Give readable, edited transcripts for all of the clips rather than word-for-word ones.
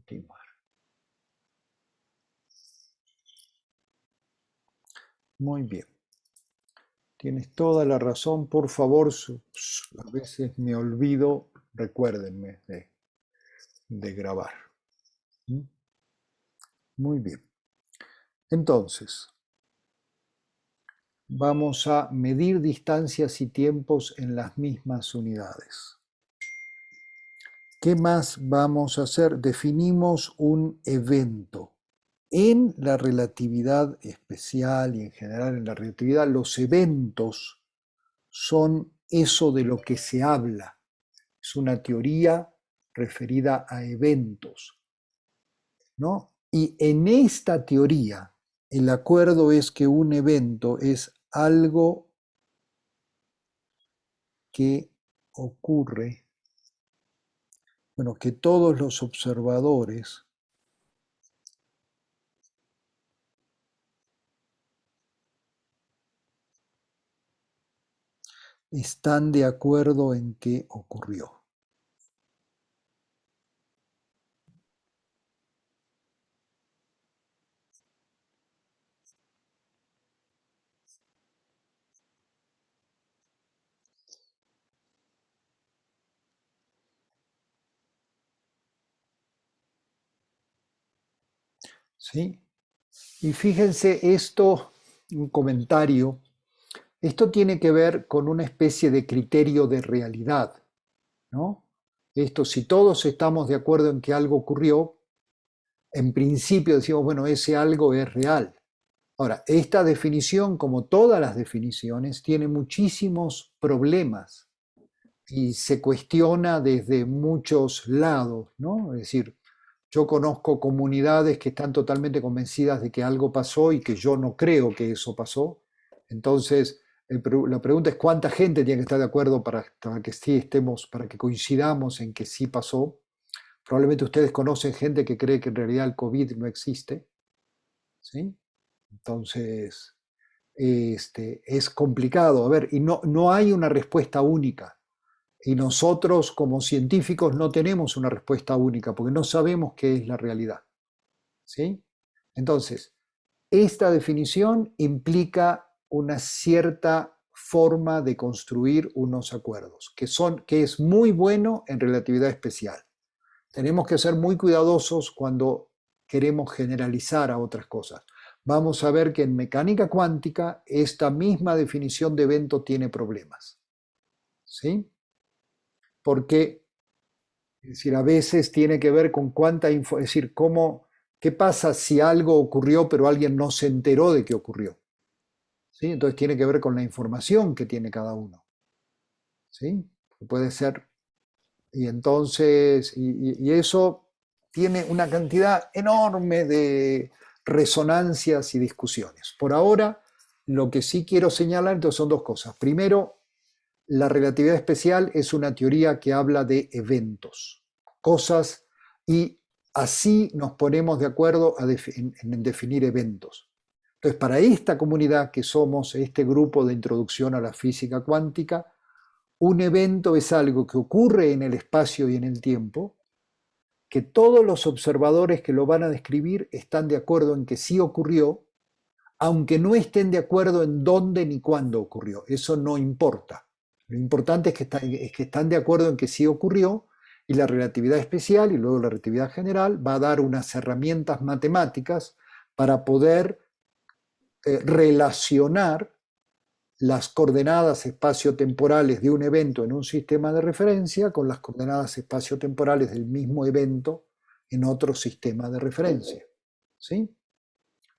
continuar. Muy bien. Tienes toda la razón. Por favor, a veces me olvido, recuérdenme de grabar. Muy bien. Entonces, vamos a medir distancias y tiempos en las mismas unidades. ¿Qué más vamos a hacer? Definimos un evento. En la relatividad especial y en general en la relatividad, los eventos son eso de lo que se habla. Es una teoría referida a eventos, ¿no? Y en esta teoría, el acuerdo es que un evento es algo que ocurre, bueno, que todos los observadores están de acuerdo en que ocurrió. ¿Sí? Y fíjense esto, un comentario, esto tiene que ver con una especie de criterio de realidad, ¿no? Esto, si todos estamos de acuerdo en que algo ocurrió, en principio decimos, bueno, ese algo es real. Ahora, esta definición, como todas las definiciones, tiene muchísimos problemas y se cuestiona desde muchos lados, ¿no? Es decir, yo conozco comunidades que están totalmente convencidas de que algo pasó y que yo no creo que eso pasó. Entonces, la pregunta es cuánta gente tiene que estar de acuerdo para que sí estemos, para que coincidamos en que sí pasó. Probablemente ustedes conocen gente que cree que en realidad el COVID no existe, ¿sí? Entonces, es complicado. A ver, y no hay una respuesta única. Y nosotros como científicos no tenemos una respuesta única porque no sabemos qué es la realidad. ¿Sí? Entonces, esta definición implica una cierta forma de construir unos acuerdos, que es muy bueno en relatividad especial. Tenemos que ser muy cuidadosos cuando queremos generalizar a otras cosas. Vamos a ver que en mecánica cuántica esta misma definición de evento tiene problemas. ¿Sí? Porque, es decir, a veces tiene que ver con cuánta información, es decir, qué pasa si algo ocurrió pero alguien no se enteró de que ocurrió. ¿Sí? Entonces tiene que ver con la información que tiene cada uno. ¿Sí? Puede ser. Y entonces, y eso tiene una cantidad enorme de resonancias y discusiones. Por ahora, lo que sí quiero señalar entonces son dos cosas. Primero, la relatividad especial es una teoría que habla de eventos, cosas, y así nos ponemos de acuerdo en definir eventos. Entonces, para esta comunidad que somos, este grupo de introducción a la física cuántica, un evento es algo que ocurre en el espacio y en el tiempo, que todos los observadores que lo van a describir están de acuerdo en que sí ocurrió, aunque no estén de acuerdo en dónde ni cuándo ocurrió. Eso no importa. Lo importante es que están de acuerdo en que sí ocurrió, y la relatividad especial y luego la relatividad general va a dar unas herramientas matemáticas para poder relacionar las coordenadas espaciotemporales de un evento en un sistema de referencia con las coordenadas espaciotemporales del mismo evento en otro sistema de referencia. ¿Sí?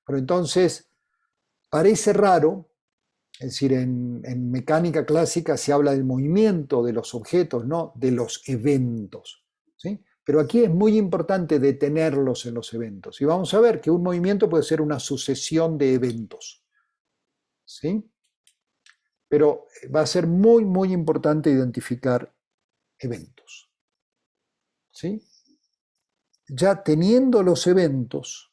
Pero entonces, parece raro, es decir, en mecánica clásica se habla del movimiento de los objetos, no de los eventos. ¿Sí? Pero aquí es muy importante detenerlos en los eventos. Y vamos a ver que un movimiento puede ser una sucesión de eventos. ¿Sí? Pero va a ser muy, muy importante identificar eventos. ¿Sí? Ya teniendo los eventos,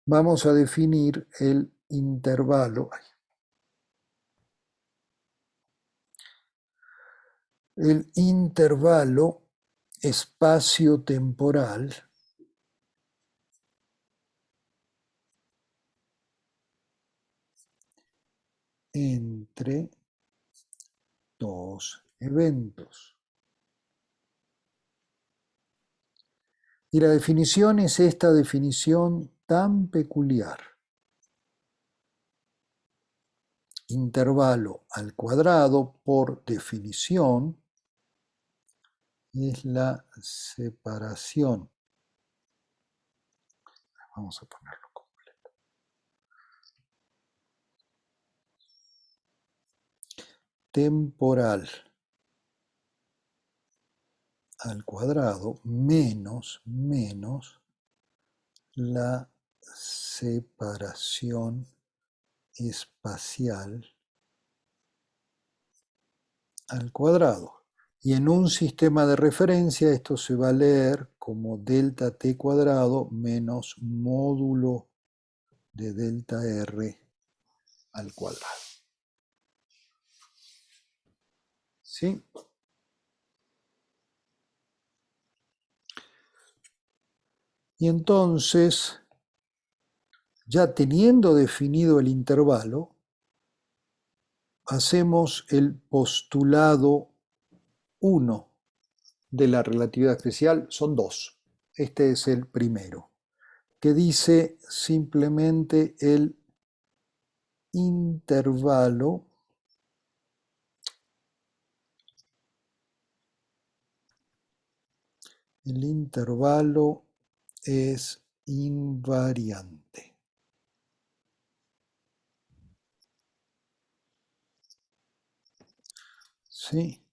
vamos a definir el intervalo. El intervalo espacio temporal entre dos eventos. Y la definición es esta definición tan peculiar. Intervalo al cuadrado, por definición, es la separación. Vamos a ponerlo completo. Temporal al cuadrado menos la separación espacial al cuadrado. Y en un sistema de referencia esto se va a leer como delta t cuadrado menos módulo de delta r al cuadrado. ¿Sí? Y entonces, ya teniendo definido el intervalo, hacemos el postulado 1 de la relatividad especial. Son dos. Este es el primero, que dice simplemente el intervalo es invariante. ¿Sí?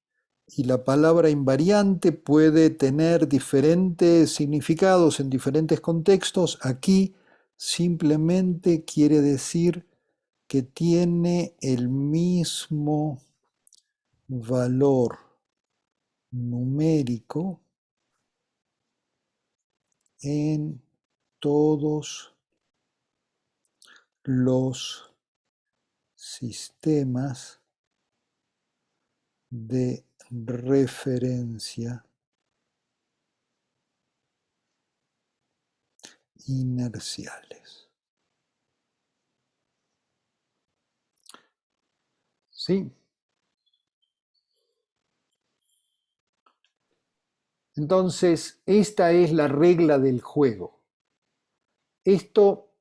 Y la palabra invariante puede tener diferentes significados en diferentes contextos. Aquí simplemente quiere decir que tiene el mismo valor numérico en todos los sistemas de referencia inerciales. ¿Sí? Entonces, esta es la regla del juego. Esto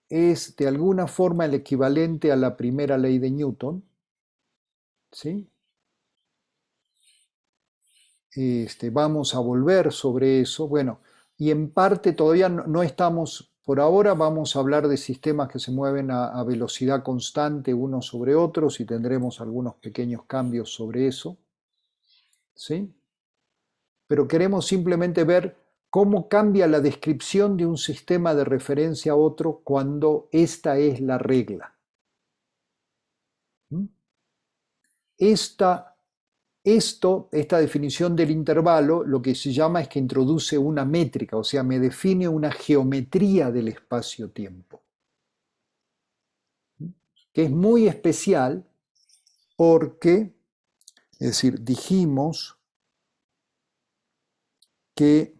es de alguna forma el equivalente a la primera ley de Newton. ¿Sí? Vamos a volver sobre eso. Bueno, y en parte todavía no estamos, por ahora vamos a hablar de sistemas que se mueven a velocidad constante unos sobre otros y tendremos algunos pequeños cambios sobre eso. ¿Sí? Pero queremos simplemente ver cómo cambia la descripción de un sistema de referencia a otro cuando esta es la regla. ¿Mm? Esta definición del intervalo, lo que se llama es que introduce una métrica, o sea, me define una geometría del espacio-tiempo, que es muy especial porque, es decir, dijimos que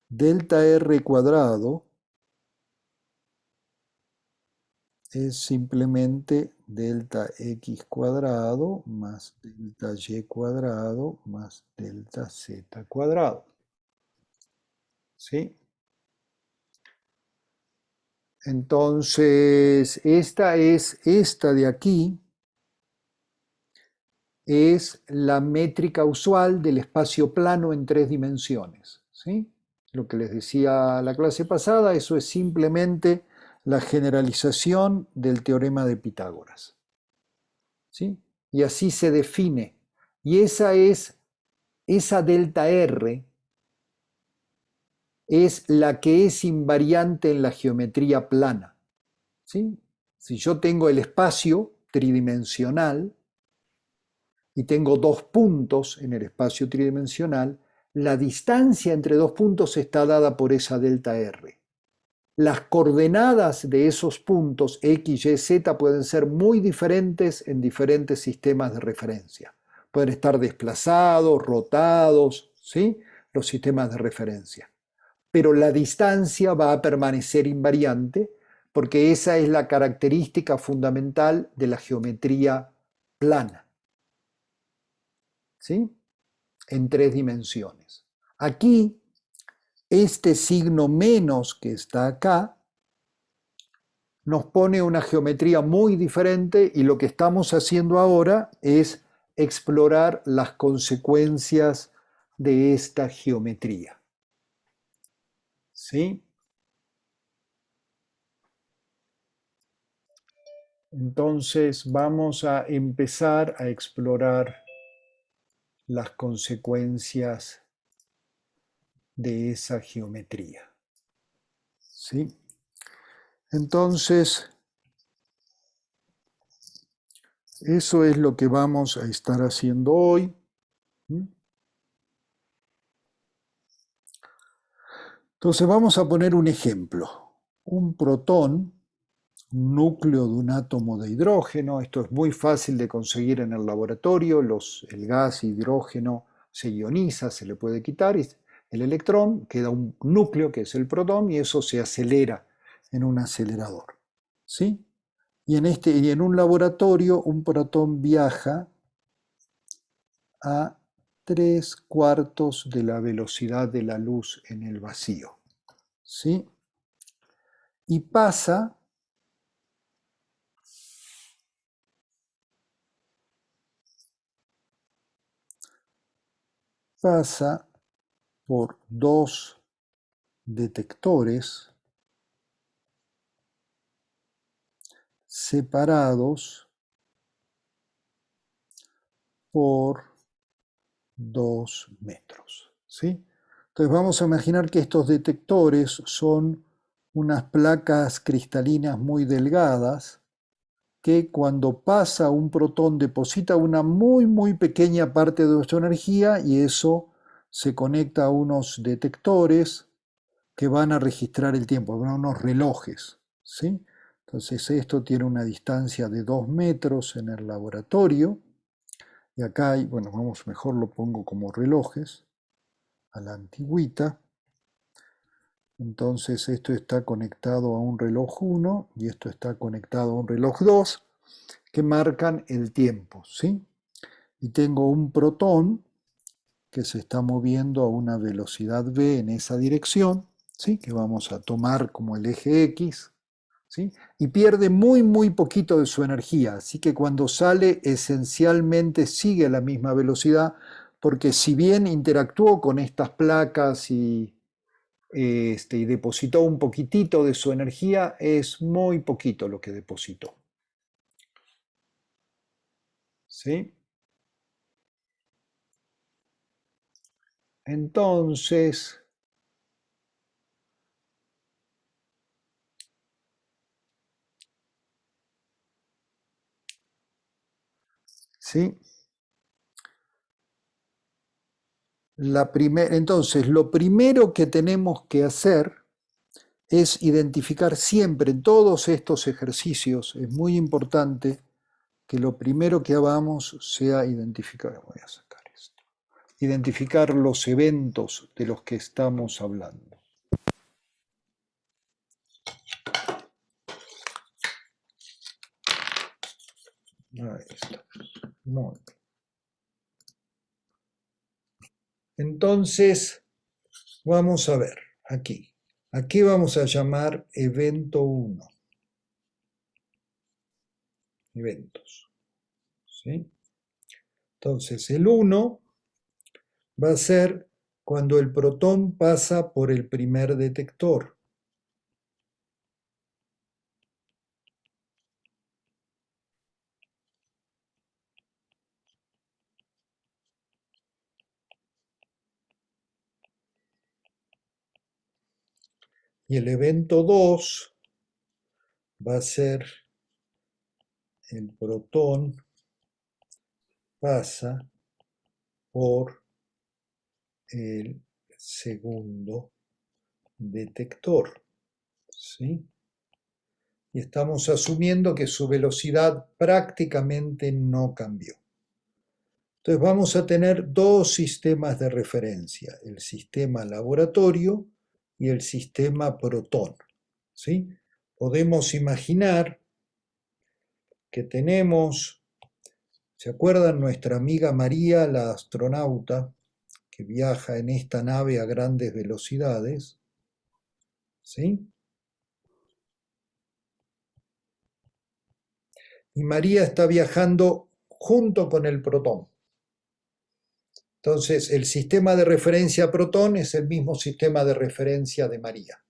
delta r cuadrado es simplemente delta x cuadrado más delta y cuadrado más delta z cuadrado. ¿Sí? Entonces, esta de aquí es la métrica usual del espacio plano en 3 dimensiones. ¿Sí? Lo que les decía la clase pasada, eso es simplemente la generalización del teorema de Pitágoras. ¿Sí? Y así se define. Y esa delta R es la que es invariante en la geometría plana. ¿Sí? Si yo tengo el espacio tridimensional y tengo dos puntos en el espacio tridimensional, la distancia entre dos puntos está dada por esa delta R. Las coordenadas de esos puntos X, Y, Z pueden ser muy diferentes en diferentes sistemas de referencia. Pueden estar desplazados, rotados, ¿sí? los sistemas de referencia. Pero la distancia va a permanecer invariante porque esa es la característica fundamental de la geometría plana, ¿sí? En 3 dimensiones. Aquí, este signo menos que está acá nos pone una geometría muy diferente y lo que estamos haciendo ahora es explorar las consecuencias de esta geometría. ¿Sí? Entonces vamos a empezar a explorar las consecuencias de esa geometría. ¿Sí? Entonces, eso es lo que vamos a estar haciendo hoy. Entonces vamos a poner un ejemplo. Un protón, un núcleo de un átomo de hidrógeno. Esto es muy fácil de conseguir en el laboratorio. El gas hidrógeno se ioniza, se le puede quitar el electrón, queda un núcleo que es el protón y eso se acelera en un acelerador. ¿Sí? Y en un laboratorio un protón viaja a 3/4 de la velocidad de la luz en el vacío. ¿Sí? Y pasa por 2 detectores separados por 2 metros. ¿Sí? Entonces vamos a imaginar que estos detectores son unas placas cristalinas muy delgadas que cuando pasa un protón deposita una muy pequeña parte de su energía y eso se conecta a unos detectores que van a registrar el tiempo, unos relojes. ¿Sí? Entonces esto tiene una distancia de 2 metros en el laboratorio. Y acá hay, bueno, mejor lo pongo como relojes, a la antigüita. Entonces esto está conectado a un reloj 1 y esto está conectado a un reloj 2 que marcan el tiempo, ¿sí? Y tengo un protón que se está moviendo a una velocidad v en esa dirección, ¿sí? Que vamos a tomar como el eje X, ¿sí? Y pierde muy poquito de su energía, así que cuando sale esencialmente sigue a la misma velocidad, porque si bien interactuó con estas placas y depositó un poquitito de su energía, es muy poquito lo que depositó. ¿Sí? Entonces, ¿sí? Entonces, lo primero que tenemos que hacer es identificar siempre en todos estos ejercicios, es muy importante que lo primero que hagamos sea identificar, voy a sacar esto, identificar los eventos de los que estamos hablando. Ahí está. Muy bien. Entonces, vamos a ver aquí. Aquí vamos a llamar evento 1. Eventos. ¿Sí? Entonces, el 1 va a ser cuando el protón pasa por el primer detector. Y el evento 2 va a ser el protón pasa por el segundo detector. ¿Sí? Y estamos asumiendo que su velocidad prácticamente no cambió. Entonces vamos a tener dos sistemas de referencia, el sistema laboratorio y el sistema protón. ¿Sí? Podemos imaginar que tenemos, ¿se acuerdan nuestra amiga María, la astronauta, que viaja en esta nave a grandes velocidades? ¿Sí? Y María está viajando junto con el protón. Entonces, el sistema de referencia protón es el mismo sistema de referencia de María.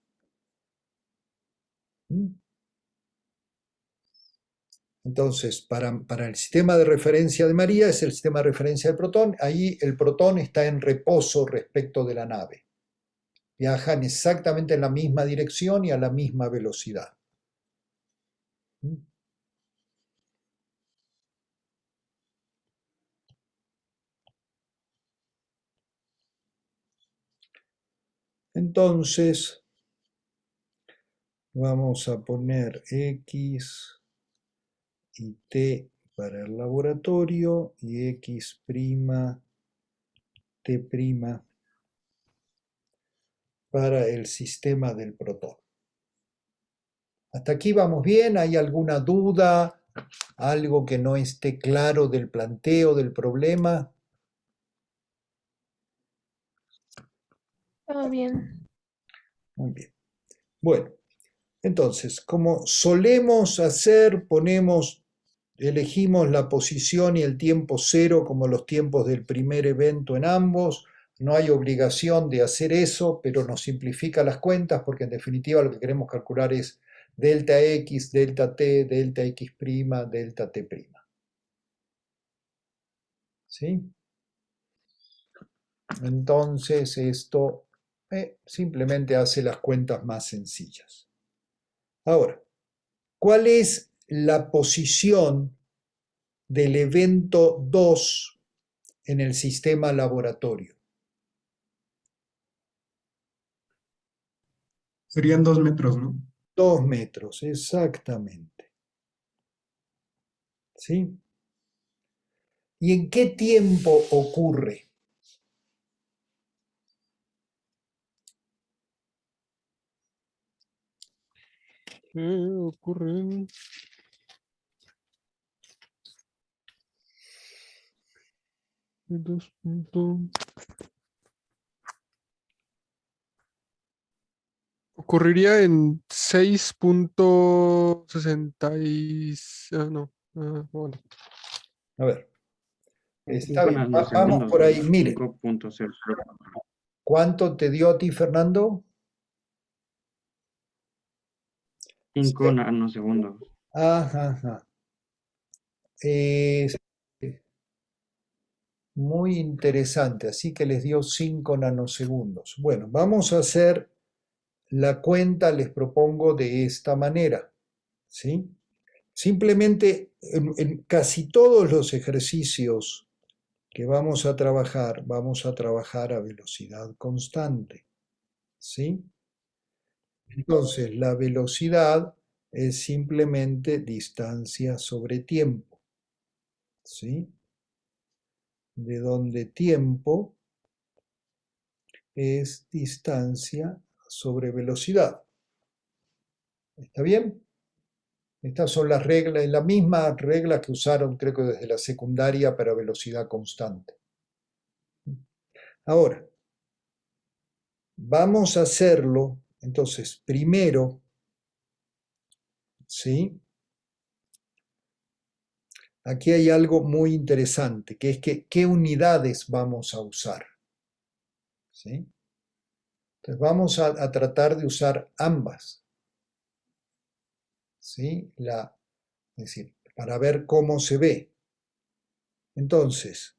Entonces, para el sistema de referencia de María es el sistema de referencia del protón. Ahí el protón está en reposo respecto de la nave. Viajan exactamente en la misma dirección y a la misma velocidad. Entonces, vamos a poner X y T para el laboratorio y X', T' para el sistema del protón. ¿Hasta aquí vamos bien? ¿Hay alguna duda? ¿Algo que no esté claro del planteo del problema? Todo bien. Muy bien. Bueno, entonces, como solemos hacer, elegimos la posición y el tiempo cero como los tiempos del primer evento en ambos. No hay obligación de hacer eso, pero nos simplifica las cuentas porque en definitiva lo que queremos calcular es delta X, delta T, delta X', delta T'. ¿Sí? Entonces esto simplemente hace las cuentas más sencillas. Ahora, ¿cuál es la posición del evento 2 en el sistema laboratorio? Serían 2 metros, ¿no? 2 metros, exactamente. ¿Sí? ¿Y en qué tiempo ocurre? Ocurre en 2 ocurriría en 6.60 y... no. Bueno. A ver, En está 5 bien, vamos nanosegundos, por ahí. Mire, 5.0. ¿cuánto te dio a ti, Fernando? 5 nanosegundos. Ajá, ajá. Muy interesante, así que les dio 5 nanosegundos. Bueno, vamos a hacer la cuenta, les propongo de esta manera, ¿sí? Simplemente en casi todos los ejercicios que vamos a trabajar a velocidad constante, ¿sí? Entonces, la velocidad es simplemente distancia sobre tiempo, ¿sí? De donde tiempo es distancia sobre velocidad. ¿Está bien? Estas son las reglas, la misma regla que usaron creo que desde la secundaria para velocidad constante. Ahora, vamos a hacerlo, entonces, primero, ¿sí? Aquí hay algo muy interesante, que es que qué unidades vamos a usar, ¿sí? Entonces vamos a tratar de usar ambas, ¿sí? Es decir, para ver cómo se ve. Entonces,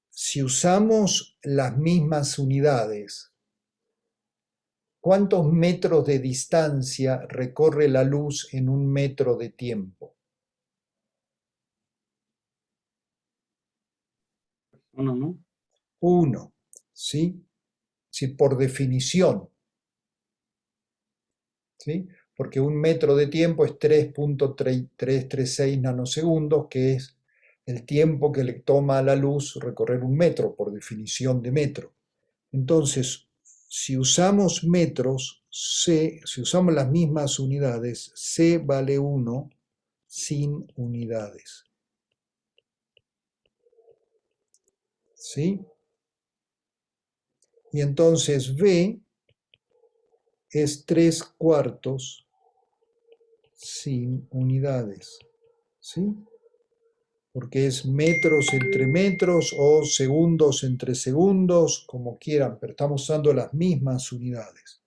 si usamos las mismas unidades, ¿cuántos metros de distancia recorre la luz en un metro de tiempo? 1, ¿no? 1, ¿sí? Sí, por definición, ¿sí? Porque un metro de tiempo es 3.336 nanosegundos, que es el tiempo que le toma a la luz recorrer un metro, por definición de metro. Entonces, si usamos metros, si usamos las mismas unidades, C vale 1 sin unidades. ¿Sí? Y entonces V es 3/4 sin unidades. ¿Sí? Porque es metros entre metros o segundos entre segundos, como quieran, pero estamos usando las mismas unidades.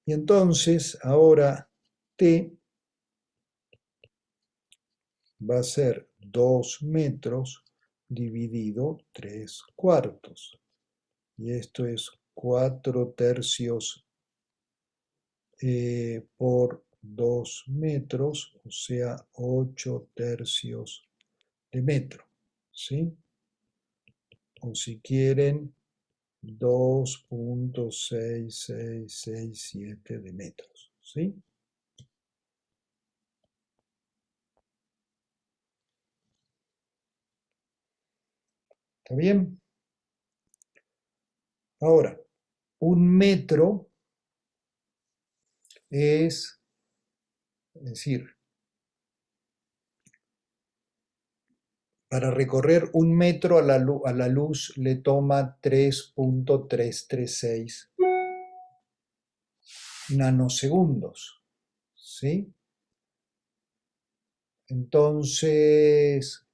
Y entonces, ahora T va a ser 2 metros dividido 3/4. Y esto es 4/3 por 2 metros, o sea, 8/3 de metro. ¿Sí? O si quieren, 2.6667 de metros. ¿Sí? ¿Está bien? Ahora, un metro es decir, para recorrer un metro a la luz le toma 3.336 nanosegundos. ¿Sí? Entonces,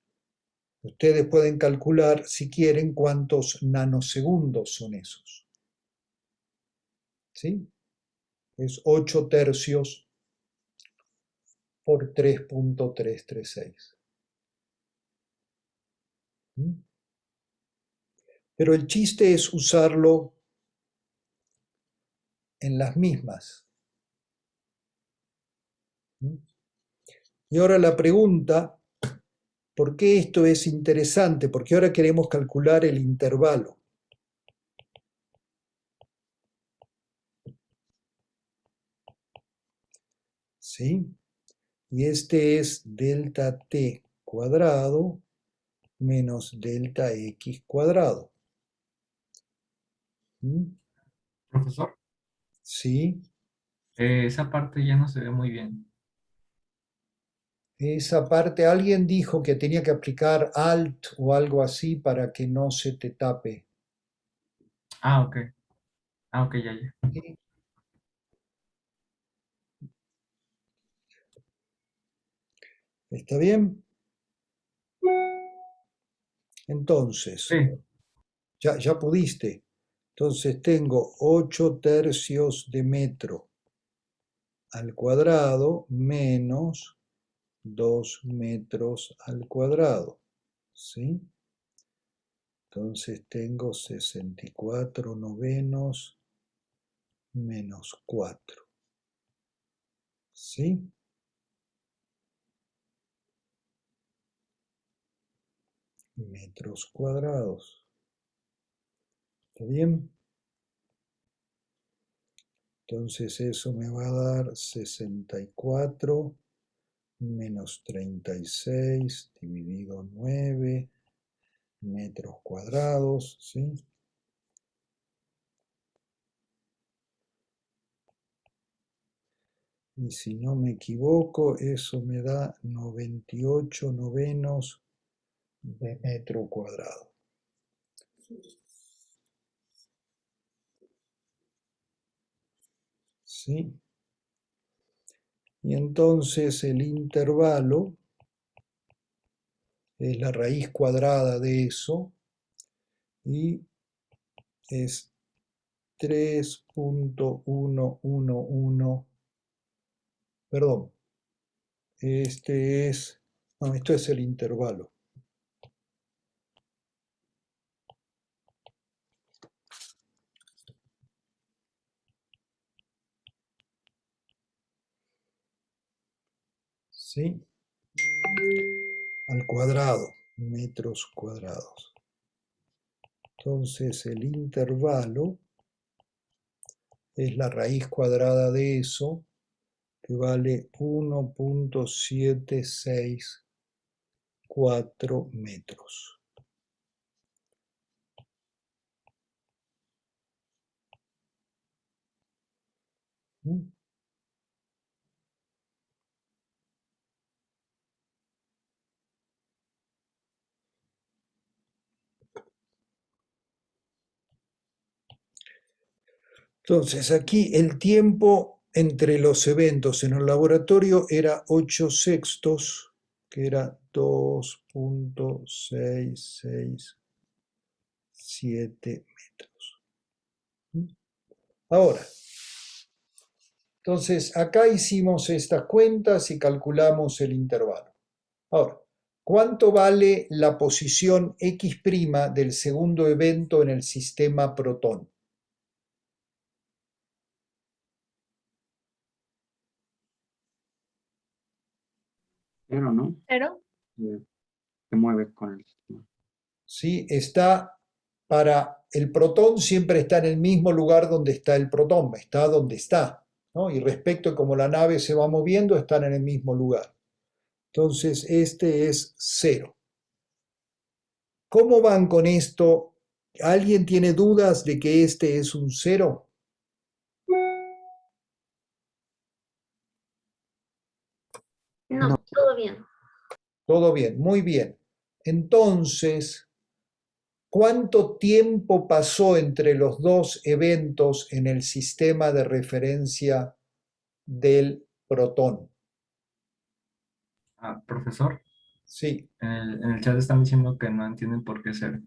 ustedes pueden calcular, si quieren, cuántos nanosegundos son esos. ¿Sí? Es 8/3 por 3.336. Pero el chiste es usarlo en las mismas. Y ahora la pregunta, ¿por qué esto es interesante? Porque ahora queremos calcular el intervalo. ¿Sí? Y este es delta t cuadrado menos delta x cuadrado. Profesor, ¿Sí? esa parte ya no se ve muy bien. Esa parte, alguien dijo que tenía que aplicar alt o algo así para que no se te tape. Ah, ok. Ah, ok, ya, ya. ¿Sí? ¿Está bien? Entonces, Sí, ya pudiste. Entonces tengo 8/3 de metro al cuadrado menos 2 metros al cuadrado. ¿Sí? Entonces tengo 64 novenos menos 4. ¿Sí? Metros cuadrados. ¿Está bien? Entonces eso me va a dar 64 menos 36 dividido 9 metros cuadrados, ¿sí? Y si no me equivoco, eso me da 98 novenos de metro cuadrado. ¿Sí? Y entonces el intervalo es la raíz cuadrada de eso y es 3.111, perdón, esto es el intervalo. ¿Sí? Al cuadrado, metros cuadrados. Entonces el intervalo es la raíz cuadrada de eso que vale 1.764 metros. ¿Mm? Entonces, aquí el tiempo entre los eventos en el laboratorio era 8 sextos, que era 2.667 metros. Ahora, entonces acá hicimos estas cuentas y calculamos el intervalo. Ahora, ¿cuánto vale la posición X' del segundo evento en el sistema protón? Pero, ¿no? Cero. Se mueve con el sistema. ¿Sí? El protón siempre está en el mismo lugar donde está el protón, está donde está, ¿no? Y respecto a cómo la nave se va moviendo, están en el mismo lugar. Entonces, este es 0. ¿Cómo van con esto? ¿Alguien tiene dudas de que este es un 0? No, todo bien. Todo bien, muy bien. Entonces, ¿cuánto tiempo pasó entre los dos eventos en el sistema de referencia del protón? Profesor, Sí. en el chat están diciendo que no entienden por qué cero.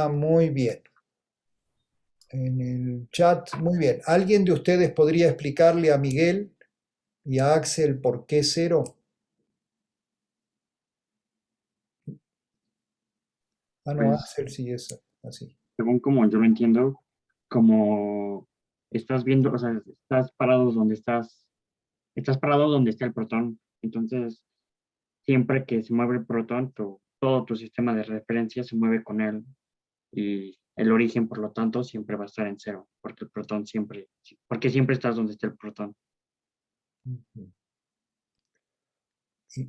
Muy bien. En el chat, muy bien. ¿Alguien de ustedes podría explicarle a Miguel y a Axel por qué 0? No, Pues, Axel sí es así. según como yo lo entiendo, como estás viendo, o sea, estás parado donde está el protón. Entonces, siempre que se mueve el protón, todo tu sistema de referencia se mueve con él. Y el origen, por lo tanto, siempre va a estar en cero, porque siempre estás donde está el protón.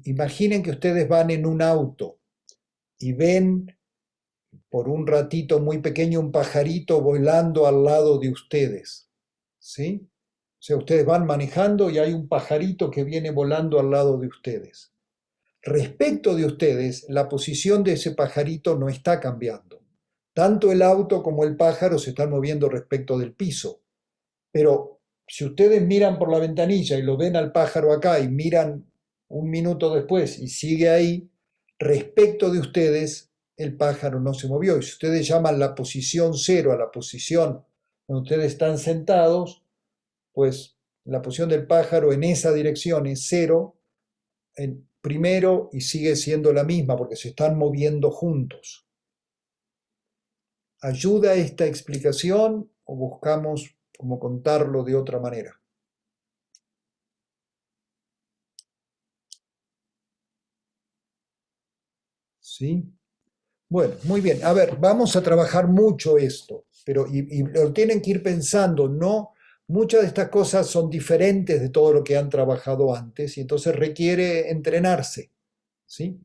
Imaginen que ustedes van en un auto y ven por un ratito muy pequeño un pajarito volando al lado de ustedes, ¿sí? O sea, ustedes van manejando y hay un pajarito que viene volando al lado de ustedes. Respecto de ustedes, la posición de ese pajarito no está cambiando. Tanto el auto como el pájaro se están moviendo respecto del piso. Pero si ustedes miran por la ventanilla y lo ven al pájaro acá y miran un minuto después y sigue ahí, respecto de ustedes, el pájaro no se movió. Y si ustedes llaman la posición 0 a la posición donde ustedes están sentados, pues la posición del pájaro en esa dirección es 0 en primero y sigue siendo la misma porque se están moviendo juntos. ¿Ayuda esta explicación o buscamos cómo contarlo de otra manera? ¿Sí? Bueno, muy bien. A ver, vamos a trabajar mucho esto, pero y lo tienen que ir pensando, ¿no? Muchas de estas cosas son diferentes de todo lo que han trabajado antes y entonces requiere entrenarse, ¿sí?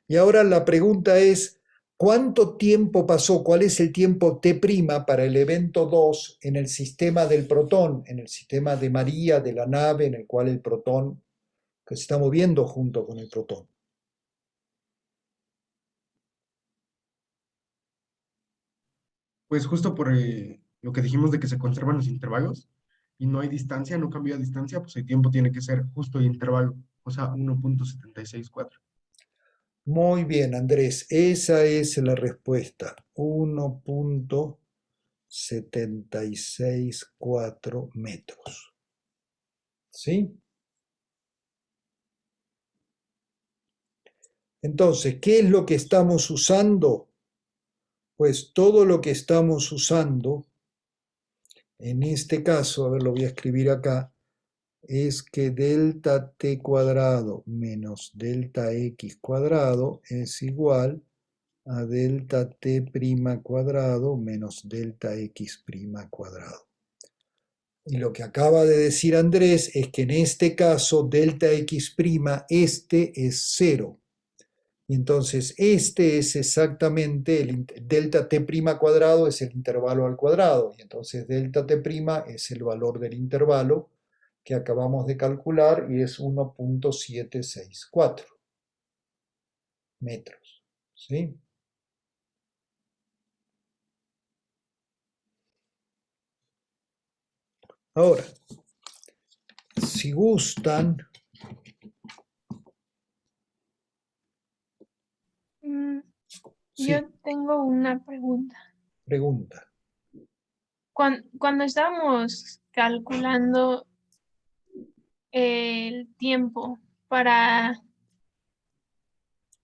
Y ahora la pregunta es, ¿cuánto tiempo pasó? ¿Cuál es el tiempo T' para el evento 2 en el sistema del protón, en el sistema de María, de la nave en el cual el protón que se está moviendo junto con el protón? Pues justo por lo que dijimos de que se conservan los intervalos y no hay distancia, no cambia distancia, pues el tiempo tiene que ser justo el intervalo, o sea, 1.764. Muy bien, Andrés, esa es la respuesta. 1.764 metros. ¿Sí? Entonces, ¿qué es lo que estamos usando? Pues todo lo que estamos usando, en este caso, a ver, lo voy a escribir acá, es que delta t cuadrado menos delta x cuadrado es igual a delta t' cuadrado menos delta x' cuadrado. Y lo que acaba de decir Andrés es que en este caso delta x', este es 0. Y entonces este es exactamente delta t' cuadrado es el intervalo al cuadrado. Y entonces delta t' es el valor del intervalo que acabamos de calcular y es 1.764 metros. ¿Sí? Ahora, si gustan, sí, Yo tengo una pregunta. pregunta. Cuando estábamos calculando el tiempo para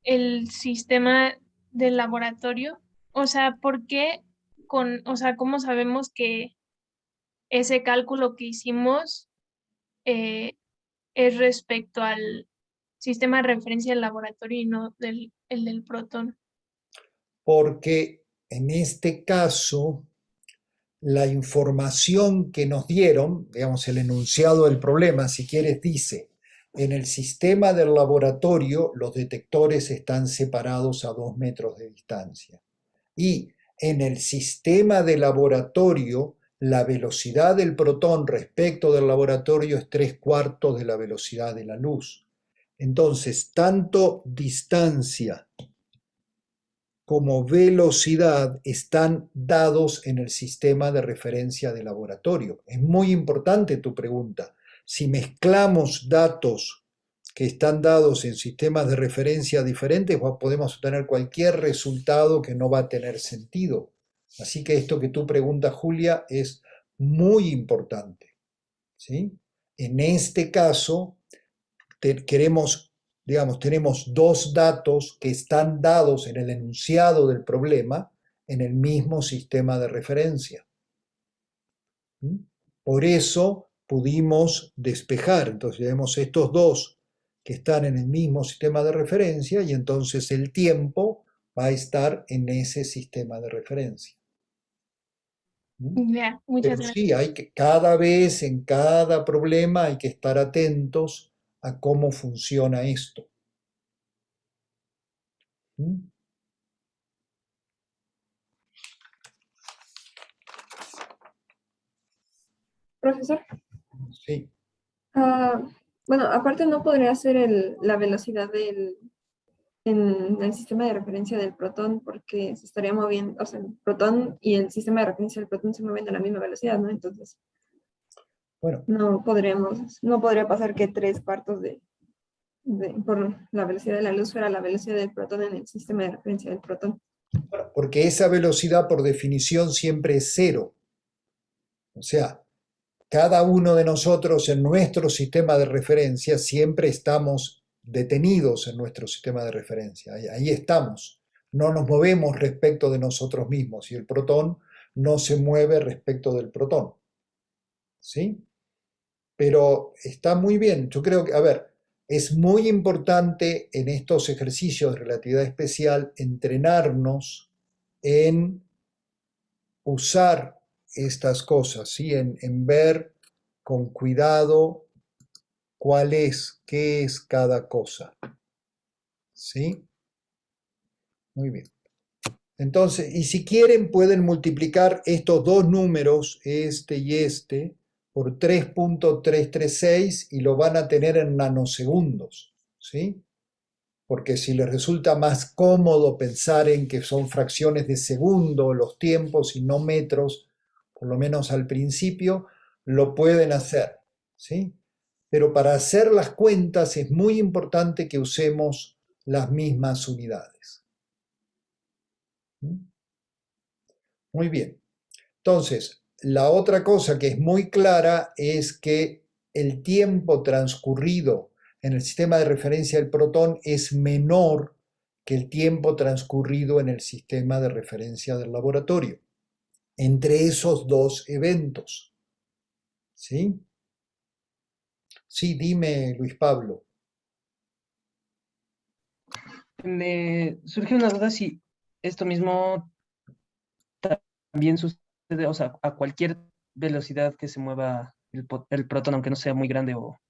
el sistema del laboratorio, o sea, ¿por qué o sea, cómo sabemos que ese cálculo que hicimos eh, es respecto al sistema de referencia del laboratorio y no el del protón? Porque en este caso la información que nos dieron, digamos el enunciado del problema, si quieres, dice, en el sistema del laboratorio los detectores están separados a 2 metros de distancia. Y en el sistema de laboratorio la velocidad del protón respecto del laboratorio es 3/4 de la velocidad de la luz. Entonces, tanto distancia como velocidad están dados en el sistema de referencia de laboratorio. Es muy importante tu pregunta. Si mezclamos datos que están dados en sistemas de referencia diferentes, podemos obtener cualquier resultado que no va a tener sentido. Así que esto que tú preguntas, Julia, es muy importante. ¿Sí? En este caso, tenemos dos datos que están dados en el enunciado del problema en el mismo sistema de referencia. Por eso pudimos despejar. Entonces tenemos estos dos que están en el mismo sistema de referencia y entonces el tiempo va a estar en ese sistema de referencia. Ya, muchas Pero gracias. sí, hay que cada vez en cada problema hay que estar atentos a cómo funciona esto. Profesor, Sí. bueno, aparte no podría ser la velocidad en el sistema de referencia del protón porque se estaría moviendo, o sea, el protón y el sistema de referencia del protón se mueven a la misma velocidad, ¿no? Entonces, Bueno, no podría pasar que 3/4 por la velocidad de la luz fuera la velocidad del protón en el sistema de referencia del protón. porque esa velocidad por definición siempre es cero. O sea, cada uno de nosotros en nuestro sistema de referencia siempre estamos detenidos en nuestro sistema de referencia. Ahí estamos. No nos movemos respecto de nosotros mismos y el protón no se mueve respecto del protón. ¿Sí? Pero está muy bien. Yo creo que, a ver, es muy importante en estos ejercicios de relatividad especial entrenarnos en usar estas cosas, ¿sí? En ver con cuidado qué es cada cosa. ¿Sí? Muy bien. Entonces, y si quieren pueden multiplicar estos dos números, este y este, por 3.336 y lo van a tener en nanosegundos. ¿Sí? Porque si les resulta más cómodo pensar en que son fracciones de segundo los tiempos y no metros, por lo menos al principio, lo pueden hacer, ¿sí? Pero para hacer las cuentas es muy importante que usemos las mismas unidades. Muy bien. Entonces, la otra cosa que es muy clara es que el tiempo transcurrido en el sistema de referencia del protón es menor que el tiempo transcurrido en el sistema de referencia del laboratorio, entre esos dos eventos. ¿Sí? Sí, dime, Luis Pablo. Me surge una duda si esto mismo también sucede, o sea, a cualquier velocidad que se mueva el protón, aunque no sea muy grande o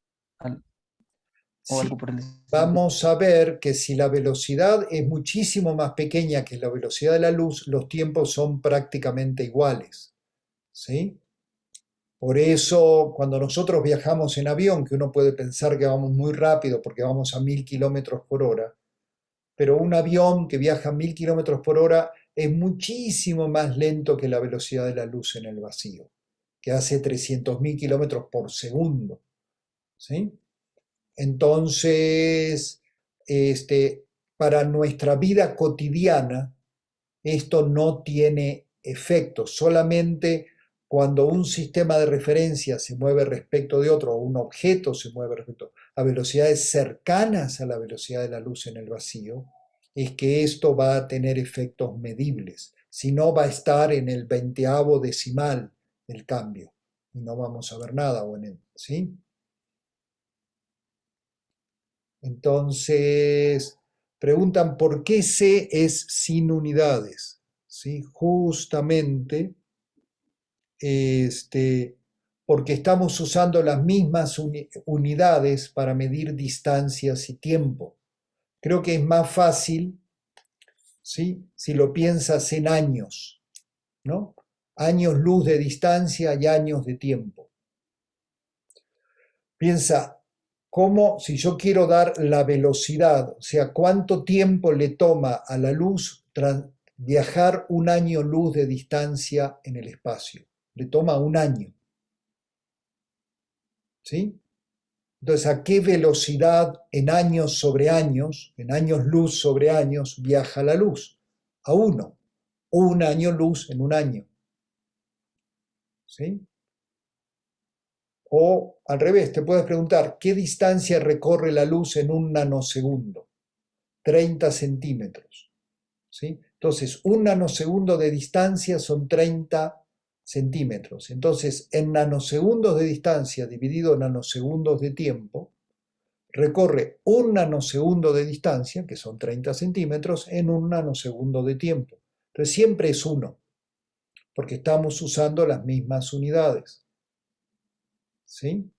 Sí, algo por el estilo. vamos a ver que si la velocidad es muchísimo más pequeña que la velocidad de la luz, los tiempos son prácticamente iguales, ¿sí? Por eso, cuando nosotros viajamos en avión, que uno puede pensar que vamos muy rápido porque vamos a 1000 kilómetros por hora, pero un avión que viaja a 1000 kilómetros por hora es muchísimo más lento que la velocidad de la luz en el vacío, que hace 300.000 kilómetros por segundo, ¿sí? Entonces, para nuestra vida cotidiana, esto no tiene efecto, solamente cuando un sistema de referencia se mueve respecto de otro, o un objeto se mueve respecto a velocidades cercanas a la velocidad de la luz en el vacío, es que esto va a tener efectos medibles. Si no, va a estar en el 20avo decimal del cambio y no vamos a ver nada, ¿sí? Entonces, preguntan por qué C es sin unidades, ¿sí? Justamente porque estamos usando las mismas unidades para medir distancias y tiempo. Creo que es más fácil, ¿sí? Si lo piensas en años, ¿no? Años luz de distancia y años de tiempo. Piensa, ¿cómo si yo quiero dar la velocidad, o sea, cuánto tiempo le toma a la luz viajar un año luz de distancia en el espacio? Le toma un año. ¿Sí? Entonces, ¿a qué velocidad en años sobre años, en años luz sobre años, viaja la luz? A 1. Un año luz en un año. ¿Sí? O al revés, te puedes preguntar, ¿qué distancia recorre la luz en un nanosegundo? 30 centímetros. ¿Sí? Entonces, un nanosegundo de distancia son 30 centímetros. Entonces, en nanosegundos de distancia dividido en nanosegundos de tiempo, recorre un nanosegundo de distancia, que son 30 centímetros, en un nanosegundo de tiempo. Entonces, siempre es 1, porque estamos usando las mismas unidades. ¿Sí?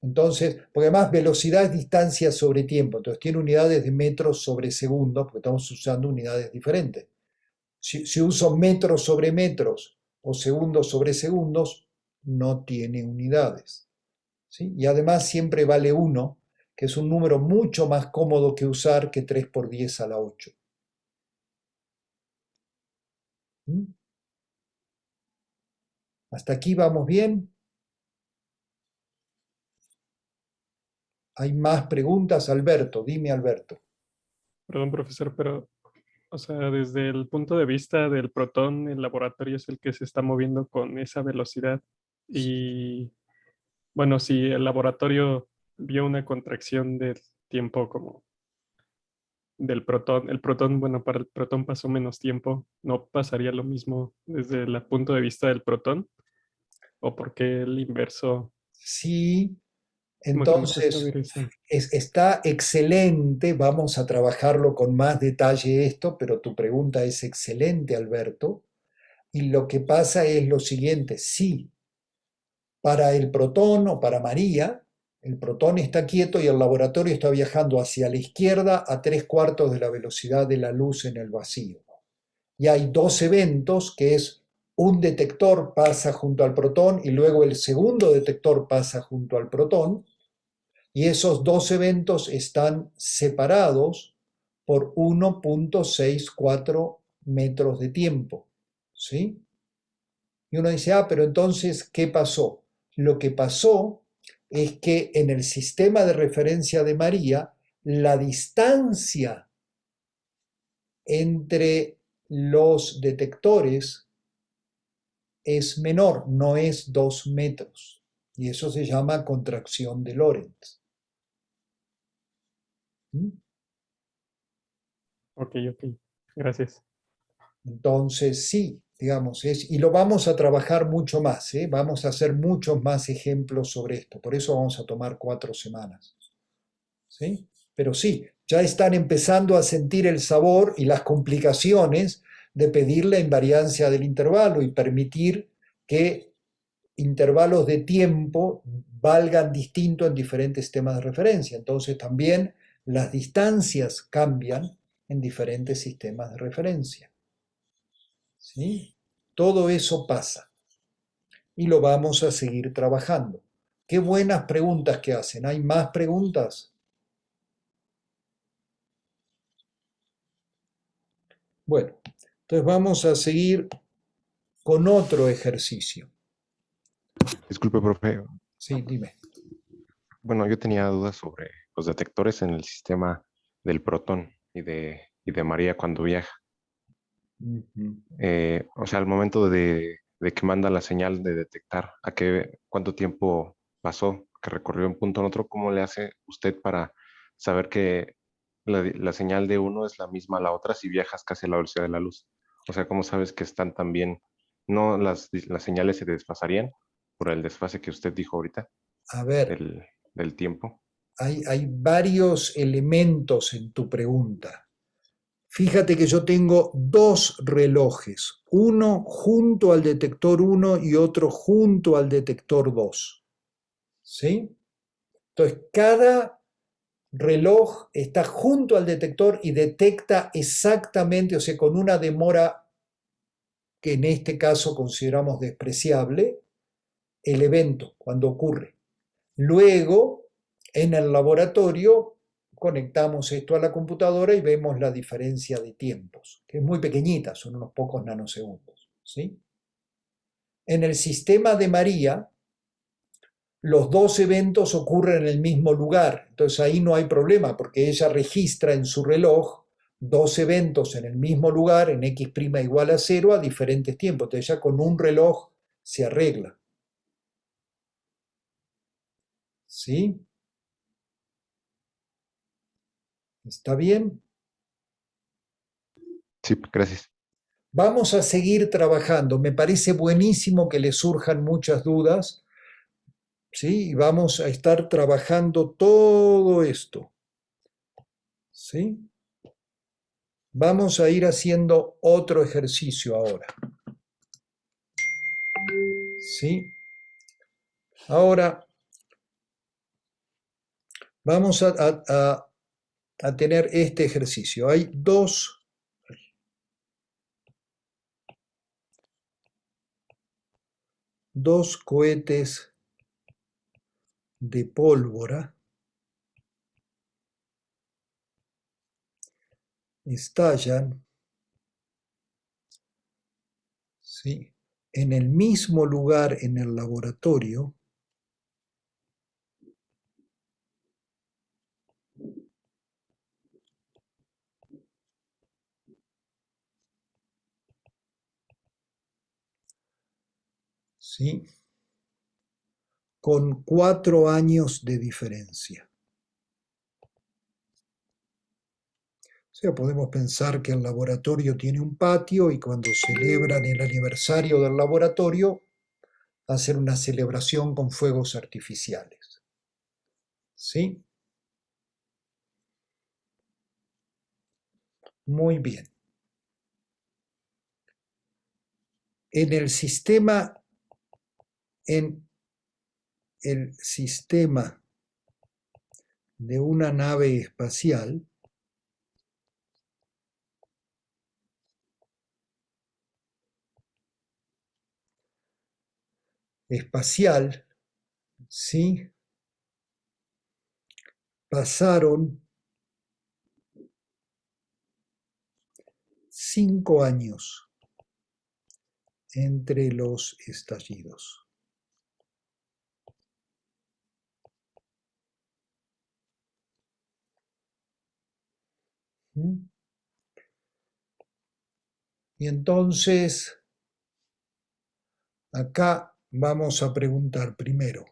Entonces, porque además velocidad es distancia sobre tiempo, entonces tiene unidades de metros sobre segundos, porque estamos usando unidades diferentes. Si uso metros sobre metros o segundos sobre segundos, no tiene unidades. ¿Sí? Y además siempre vale 1, que es un número mucho más cómodo que usar que 3 por 10 a la 8. ¿Mm? ¿Hasta aquí vamos bien? ¿Hay más preguntas? Alberto, dime Alberto. Perdón, profesor, pero, o sea, desde el punto de vista del protón, el laboratorio es el que se está moviendo con esa velocidad. Y, bueno, si el laboratorio vio una contracción del tiempo como del protón, el protón, bueno, para el protón pasó menos tiempo, ¿no pasaría lo mismo desde el punto de vista del protón? ¿O por qué el inverso? Sí, Como que me cuesta entonces ver eso. está excelente, vamos a trabajarlo con más detalle esto, pero tu pregunta es excelente, Alberto. Y lo que pasa es lo siguiente, sí, para el protón o para María, el protón está quieto y el laboratorio está viajando hacia la izquierda a 3/4 de la velocidad de la luz en el vacío. Y hay 2 eventos, que es un detector pasa junto al protón y luego el segundo detector pasa junto al protón, y esos 2 eventos están separados por 1.64 metros de tiempo. ¿Sí? Y uno dice, pero entonces, ¿qué pasó? Lo que pasó es que en el sistema de referencia de María, la distancia entre los detectores es menor, no es 2 metros. Y eso se llama contracción de Lorentz. ¿Mm? Ok, gracias. Entonces, sí, digamos, y lo vamos a trabajar mucho más, ¿eh? Vamos a hacer muchos más ejemplos sobre esto, por eso vamos a tomar 4 semanas. ¿Sí? Pero sí, ya están empezando a sentir el sabor y las complicaciones de pedir la invariancia del intervalo y permitir que intervalos de tiempo valgan distinto en diferentes sistemas de referencia. Entonces también las distancias cambian en diferentes sistemas de referencia. ¿Sí? Todo eso pasa y lo vamos a seguir trabajando. Qué buenas preguntas que hacen. ¿Hay más preguntas? Bueno, entonces vamos a seguir con otro ejercicio. Disculpe, profe. Sí, dime. Bueno, yo tenía dudas sobre los detectores en el sistema del protón y de María cuando viaja. Ujú. O sea, al momento de que manda la señal de detectar, ¿cuánto tiempo pasó que recorrió un punto en otro? ¿Cómo le hace usted para saber que la señal de uno es la misma a la otra si viajas casi a la velocidad de la luz? O sea, ¿cómo sabes que están tan bien? ¿No las señales se desfasarían por el desfase que usted dijo ahorita A ver, del tiempo? hay varios elementos en tu pregunta. Fíjate que yo tengo dos relojes, uno junto al detector 1 y otro junto al detector 2. ¿Sí? Entonces, cada reloj está junto al detector y detecta exactamente, o sea, con una demora que en este caso consideramos despreciable, el evento cuando ocurre. Luego, en el laboratorio, conectamos esto a la computadora y vemos la diferencia de tiempos, que es muy pequeñita, son unos pocos nanosegundos. ¿Sí? En el sistema de María, los dos eventos ocurren en el mismo lugar, entonces ahí no hay problema, porque ella registra en su reloj dos eventos en el mismo lugar, en x' igual a 0, a diferentes tiempos. Entonces ya con un reloj se arregla. ¿Sí? ¿Está bien? Sí, gracias. Vamos a seguir trabajando. Me parece buenísimo que les surjan muchas dudas, ¿sí? Y vamos a estar trabajando todo esto, ¿sí? Vamos a ir haciendo otro ejercicio ahora, ¿sí? Ahora vamos a tener este ejercicio. Hay dos cohetes de pólvora, estallan, ¿sí?, en el mismo lugar en el laboratorio, ¿sí?, con 4 años de diferencia. O sea, podemos pensar que el laboratorio tiene un patio y cuando celebran el aniversario del laboratorio, hacen una celebración con fuegos artificiales. ¿Sí? Muy bien. En el sistema de una nave espacial, ¿sí?, pasaron 5 años entre los estallidos. ¿Mm? Y entonces, acá vamos a preguntar primero,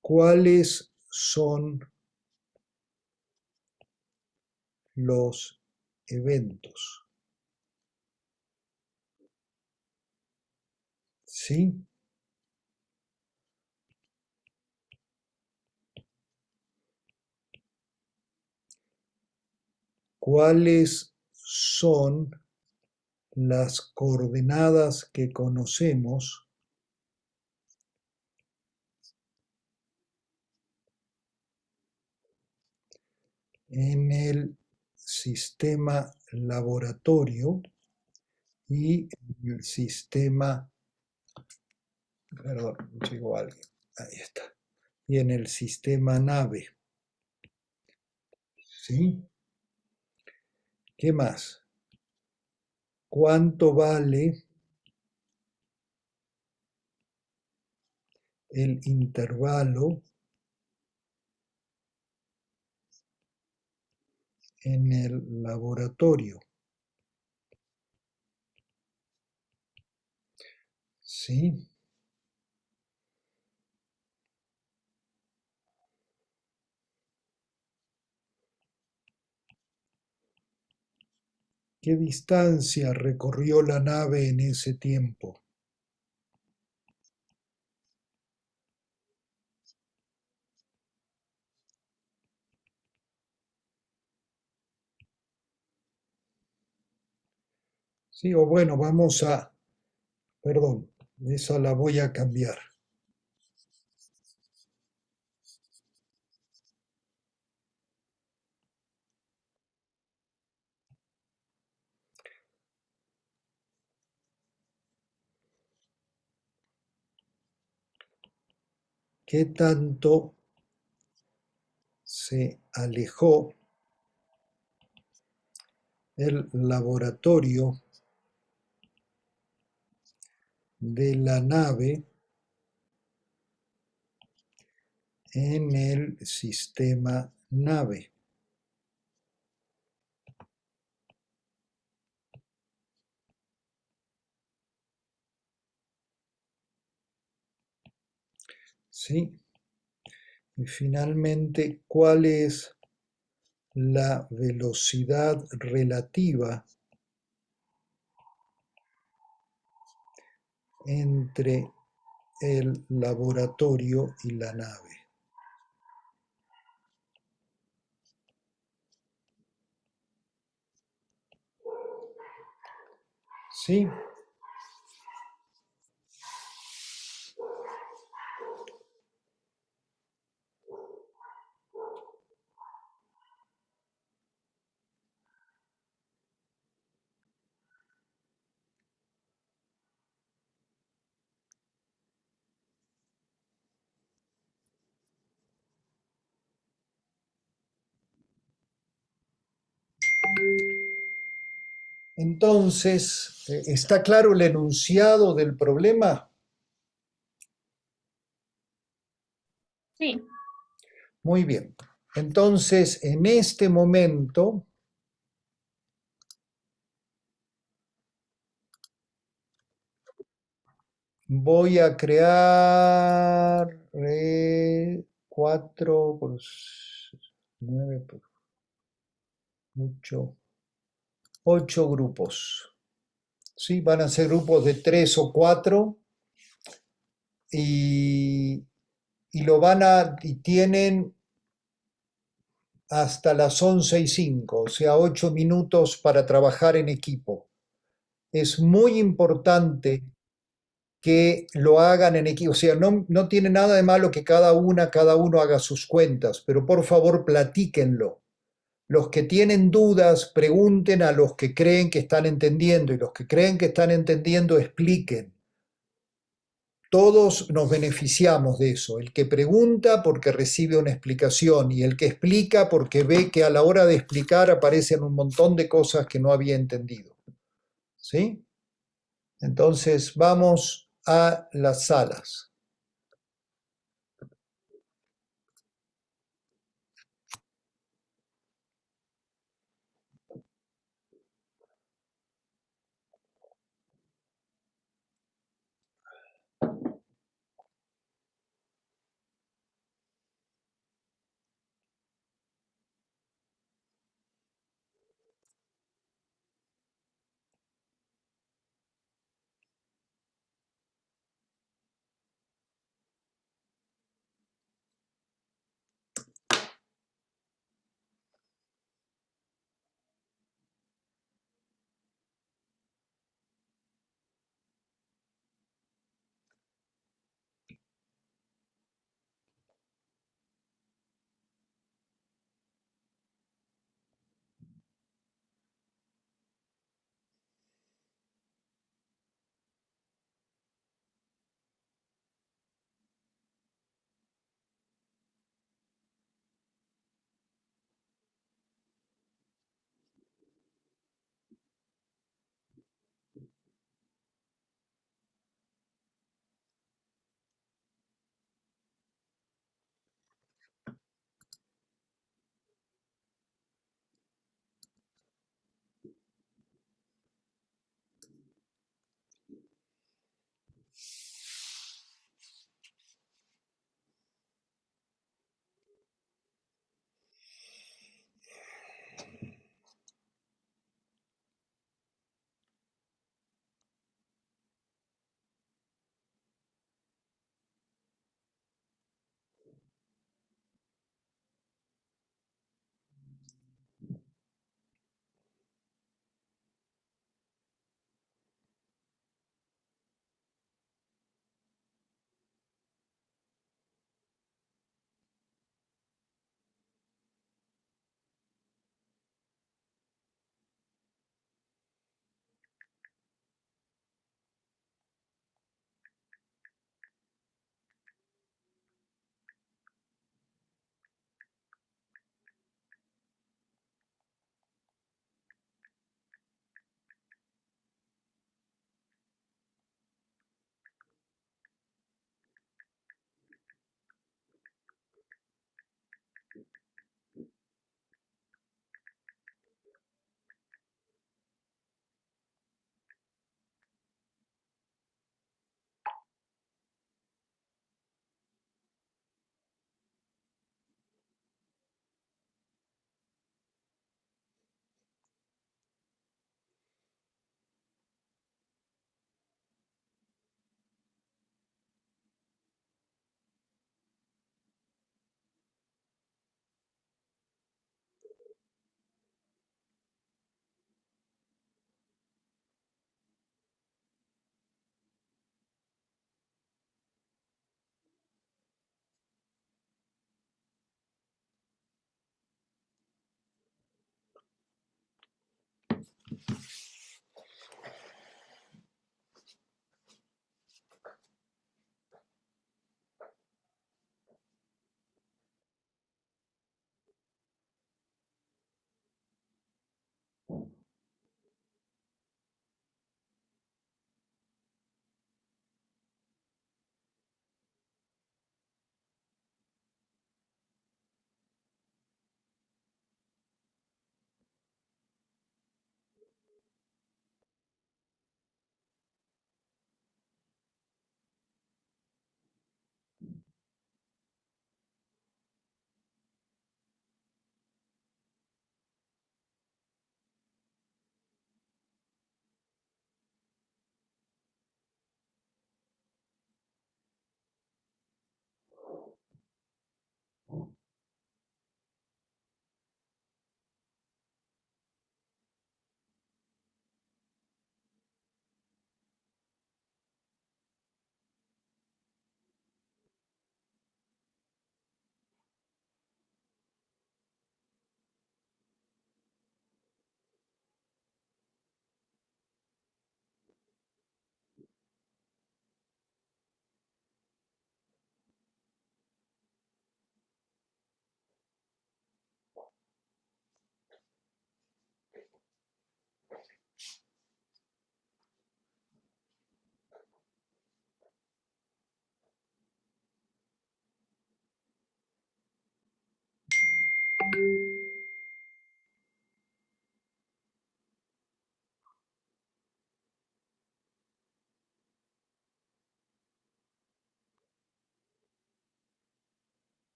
¿cuáles son los eventos? ¿Sí? ¿Cuáles son las coordenadas que conocemos en el sistema laboratorio y en el sistema, perdón, llegó alguien, ahí está, y en el sistema nave. ¿Sí? ¿Qué más? ¿Cuánto vale el intervalo en el laboratorio? ¿Sí? ¿Qué distancia recorrió la nave en ese tiempo? Sí, o bueno, perdón, esa la voy a cambiar. ¿Qué tanto se alejó el laboratorio de la nave en el sistema nave? ¿Sí? Y finalmente, ¿cuál es la velocidad relativa entre el laboratorio y la nave? ¿Sí? Entonces, ¿está claro el enunciado del problema? Sí. Muy bien. Entonces, en este momento, voy a crear 4 por 9 por 8 grupos. ¿Sí? Van a ser grupos de 3 o 4 y, y tienen hasta las 11:05, o sea, 8 minutos para trabajar en equipo. Es muy importante que lo hagan en equipo. O sea, no tiene nada de malo que cada uno haga sus cuentas, pero por favor platíquenlo. Los que tienen dudas, pregunten a los que creen que están entendiendo y los que creen que están entendiendo, expliquen. Todos nos beneficiamos de eso. El que pregunta porque recibe una explicación y el que explica porque ve que a la hora de explicar aparecen un montón de cosas que no había entendido. ¿Sí? Entonces vamos a las salas.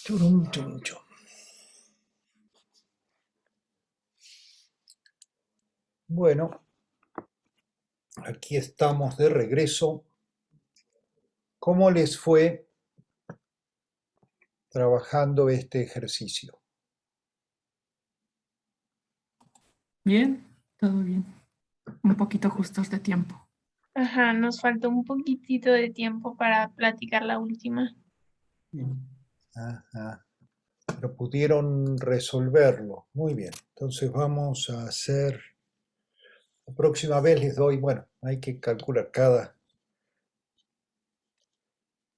Turum, tum, tum. Bueno, aquí estamos de regreso. ¿Cómo les fue trabajando este ejercicio? Bien, todo bien. Un poquito justos de tiempo. Ajá, nos faltó un poquitito de tiempo para platicar la última. Ajá. Pero pudieron resolverlo. Muy bien. Entonces vamos a hacer... La próxima vez les doy, bueno, hay que calcular cada...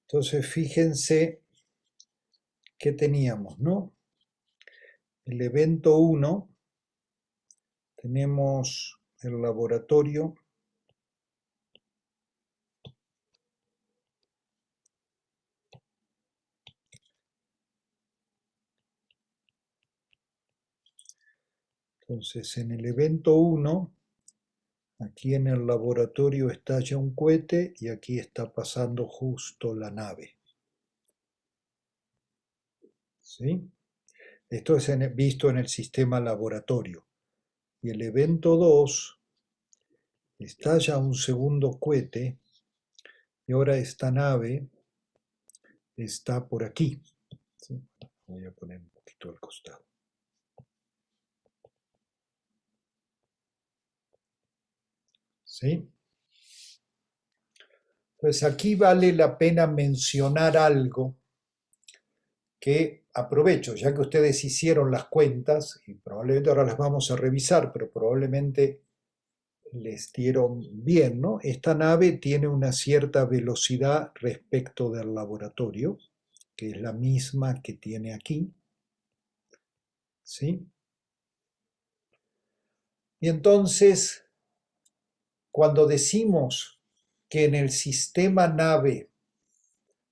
Entonces fíjense qué teníamos, ¿no? El evento 1, tenemos el laboratorio. Entonces en el evento 1, aquí en el laboratorio estalla un cohete y aquí está pasando justo la nave. ¿Sí? Esto es visto en el sistema laboratorio. Y el evento 2, estalla un segundo cohete y ahora esta nave está por aquí. ¿Sí? Voy a poner un poquito al costado. ¿Sí? Pues aquí vale la pena mencionar algo que aprovecho, ya que ustedes hicieron las cuentas, y probablemente ahora las vamos a revisar, pero probablemente les dieron bien, ¿no? Esta nave tiene una cierta velocidad respecto del laboratorio, que es la misma que tiene aquí, ¿sí? Y entonces, cuando decimos que en el sistema nave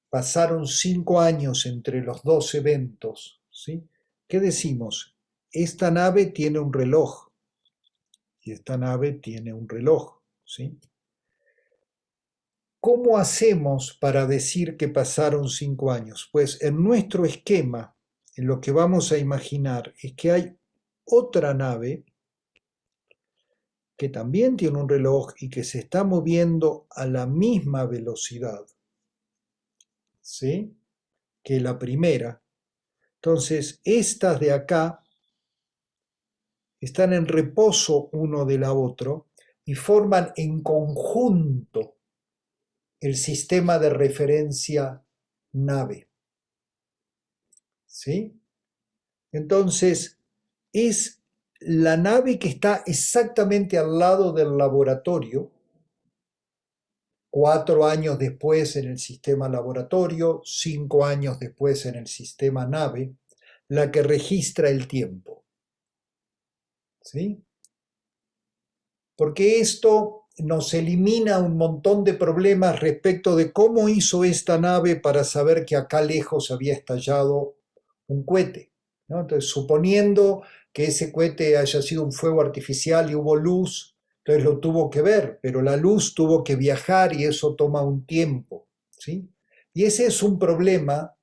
pasaron 5 años entre los dos eventos, ¿sí? ¿Qué decimos? Esta nave tiene un reloj y esta nave tiene un reloj, ¿sí? ¿Cómo hacemos para decir que pasaron 5 años? Pues en nuestro esquema, en lo que vamos a imaginar es que hay otra nave que también tiene un reloj y que se está moviendo a la misma velocidad, ¿sí?, que la primera. Entonces, estas de acá están en reposo uno de la otra y forman en conjunto el sistema de referencia nave, ¿sí? Entonces, es la nave que está exactamente al lado del laboratorio, 4 años después en el sistema laboratorio, 5 años después en el sistema nave, la que registra el tiempo, ¿sí? Porque esto nos elimina un montón de problemas respecto de cómo hizo esta nave para saber que acá lejos había estallado un cohete, ¿no? Entonces, suponiendo que ese cohete haya sido un fuego artificial y hubo luz, entonces lo tuvo que ver, pero la luz tuvo que viajar y eso toma un tiempo, ¿sí? Y ese es un problema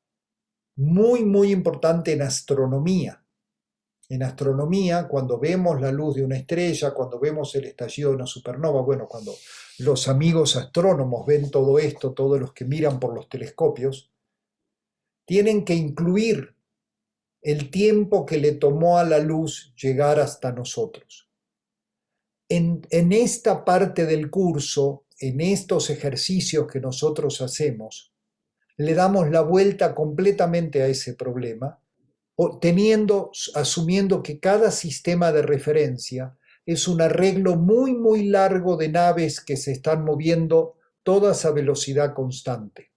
muy, muy importante en astronomía. En astronomía, cuando vemos la luz de una estrella, cuando vemos el estallido de una supernova, bueno, cuando los amigos astrónomos ven todo esto, todos los que miran por los telescopios, tienen que incluir el tiempo que le tomó a la luz llegar hasta nosotros. En esta parte del curso, en estos ejercicios que nosotros hacemos, le damos la vuelta completamente a ese problema, asumiendo que cada sistema de referencia es un arreglo muy, muy largo de naves que se están moviendo todas a velocidad constante,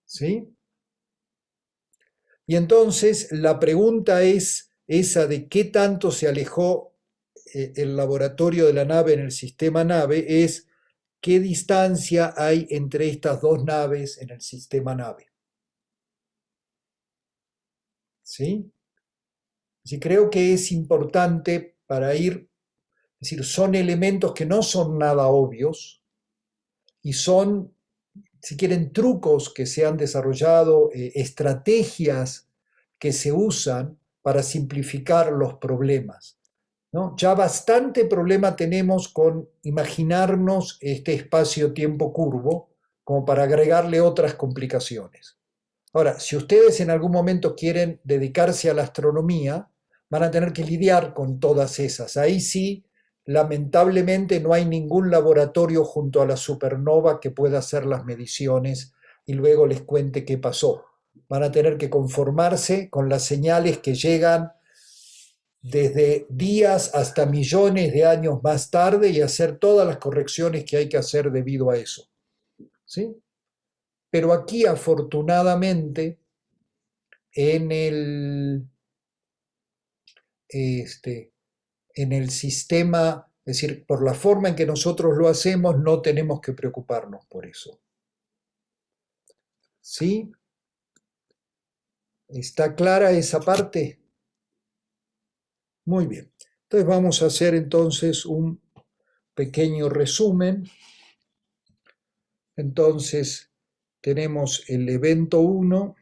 ¿sí? Y entonces la pregunta es esa de qué tanto se alejó el laboratorio de la nave en el sistema nave, es qué distancia hay entre estas dos naves en el sistema nave, ¿sí? Y creo que es importante para ir, es decir, son elementos que no son nada obvios y son, si quieren, trucos que se han desarrollado, estrategias que se usan para simplificar los problemas, ¿no? Ya bastante problema tenemos con imaginarnos este espacio-tiempo curvo como para agregarle otras complicaciones. Ahora, si ustedes en algún momento quieren dedicarse a la astronomía, van a tener que lidiar con todas esas. Ahí sí, lamentablemente no hay ningún laboratorio junto a la supernova que pueda hacer las mediciones y luego les cuente qué pasó. Van a tener que conformarse con las señales que llegan desde días hasta millones de años más tarde y hacer todas las correcciones que hay que hacer debido a eso, ¿sí? Pero aquí, afortunadamente, en el sistema, es decir, por la forma en que nosotros lo hacemos, no tenemos que preocuparnos por eso. ¿Sí? ¿Está clara esa parte? Muy bien. Entonces vamos a hacer entonces un pequeño resumen. Entonces tenemos el evento 1,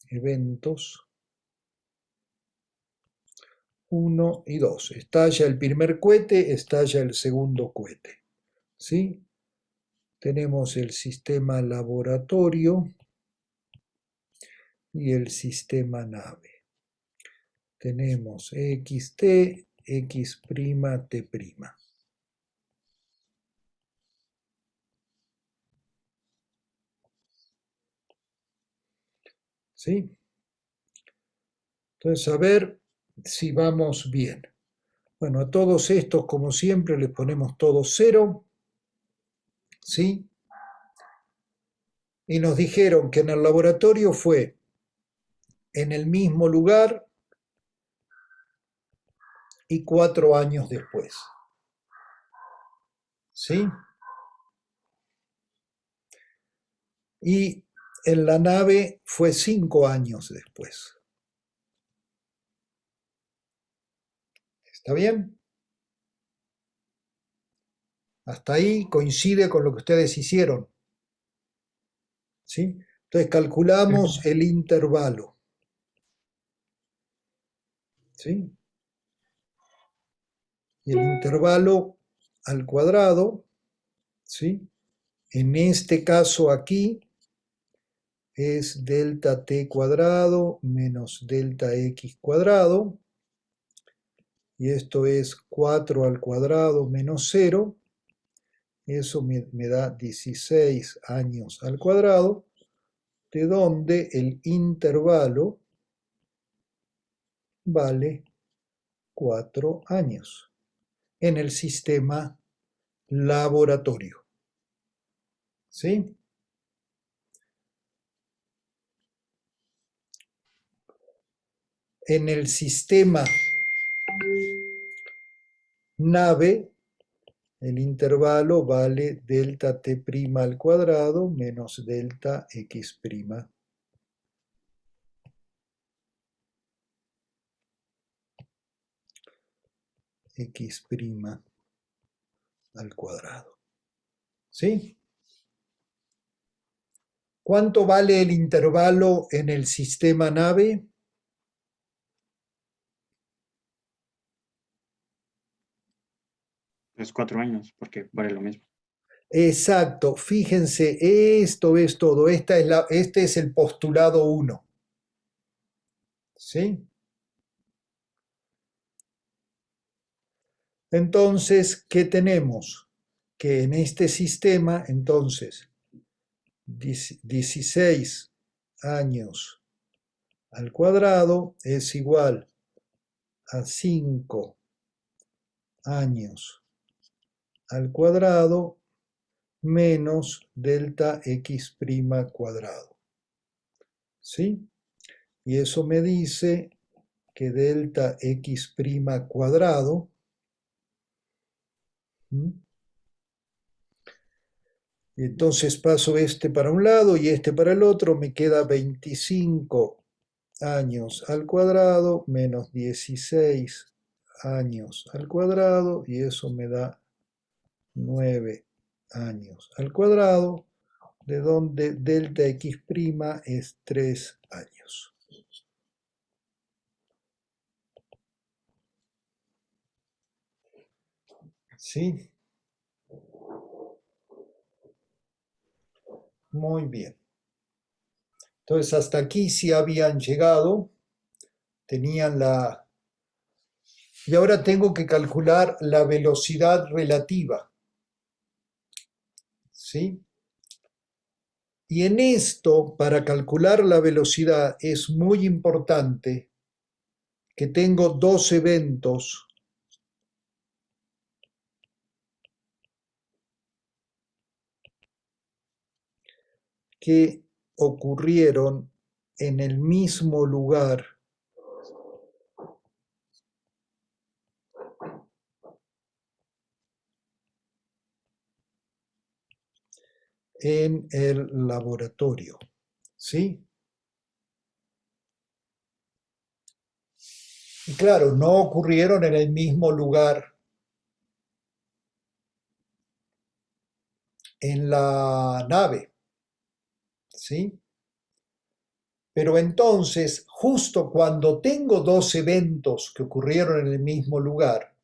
eventos 1 y 2. Estalla el primer cohete, estalla el segundo cohete, ¿sí? Tenemos el sistema laboratorio y el sistema nave. Tenemos XT, X', T'. ¿Sí? Entonces, a ver si vamos bien. Bueno, a todos estos, como siempre, les ponemos todos 0. ¿Sí? Y nos dijeron que en el laboratorio fue en el mismo lugar y 4 años después. ¿Sí? Y en la nave fue 5 años después. ¿Está bien? Hasta ahí coincide con lo que ustedes hicieron. ¿Sí? Entonces calculamos el intervalo. ¿Sí? Y el intervalo al cuadrado, ¿sí? En este caso aquí es delta t cuadrado menos delta x cuadrado. Y esto es 4 al cuadrado menos 0. Eso me da 16 años al cuadrado, de donde el intervalo vale 4 años en el sistema laboratorio. ¿Sí? En el sistema nave, el intervalo vale delta t' al cuadrado menos delta x'. X' al cuadrado. ¿Sí? ¿Cuánto vale el intervalo en el sistema nave? Es 4 años, porque vale lo mismo. Exacto, fíjense, esto es todo, este es el postulado 1. ¿Sí? Entonces, ¿qué tenemos? Que en este sistema, entonces, 16 años al cuadrado es igual a 5 años al cuadrado menos delta x' cuadrado. ¿Sí? Y eso me dice que delta x' cuadrado y entonces paso este para un lado y este para el otro, me queda 25 años al cuadrado menos 16 años al cuadrado y eso me da 9 años al cuadrado, de donde delta x' es 3 años. ¿Sí? Muy bien. Entonces hasta aquí sí habían llegado, tenían la... Y ahora tengo que calcular la velocidad relativa. ¿Sí? Y en esto, para calcular la velocidad, es muy importante que tengo 2 eventos que ocurrieron en el mismo lugar en el laboratorio. ¿Sí? Y claro, no ocurrieron en el mismo lugar en la nave. ¿Sí? Pero entonces, justo cuando tengo 2 eventos que ocurrieron en el mismo lugar,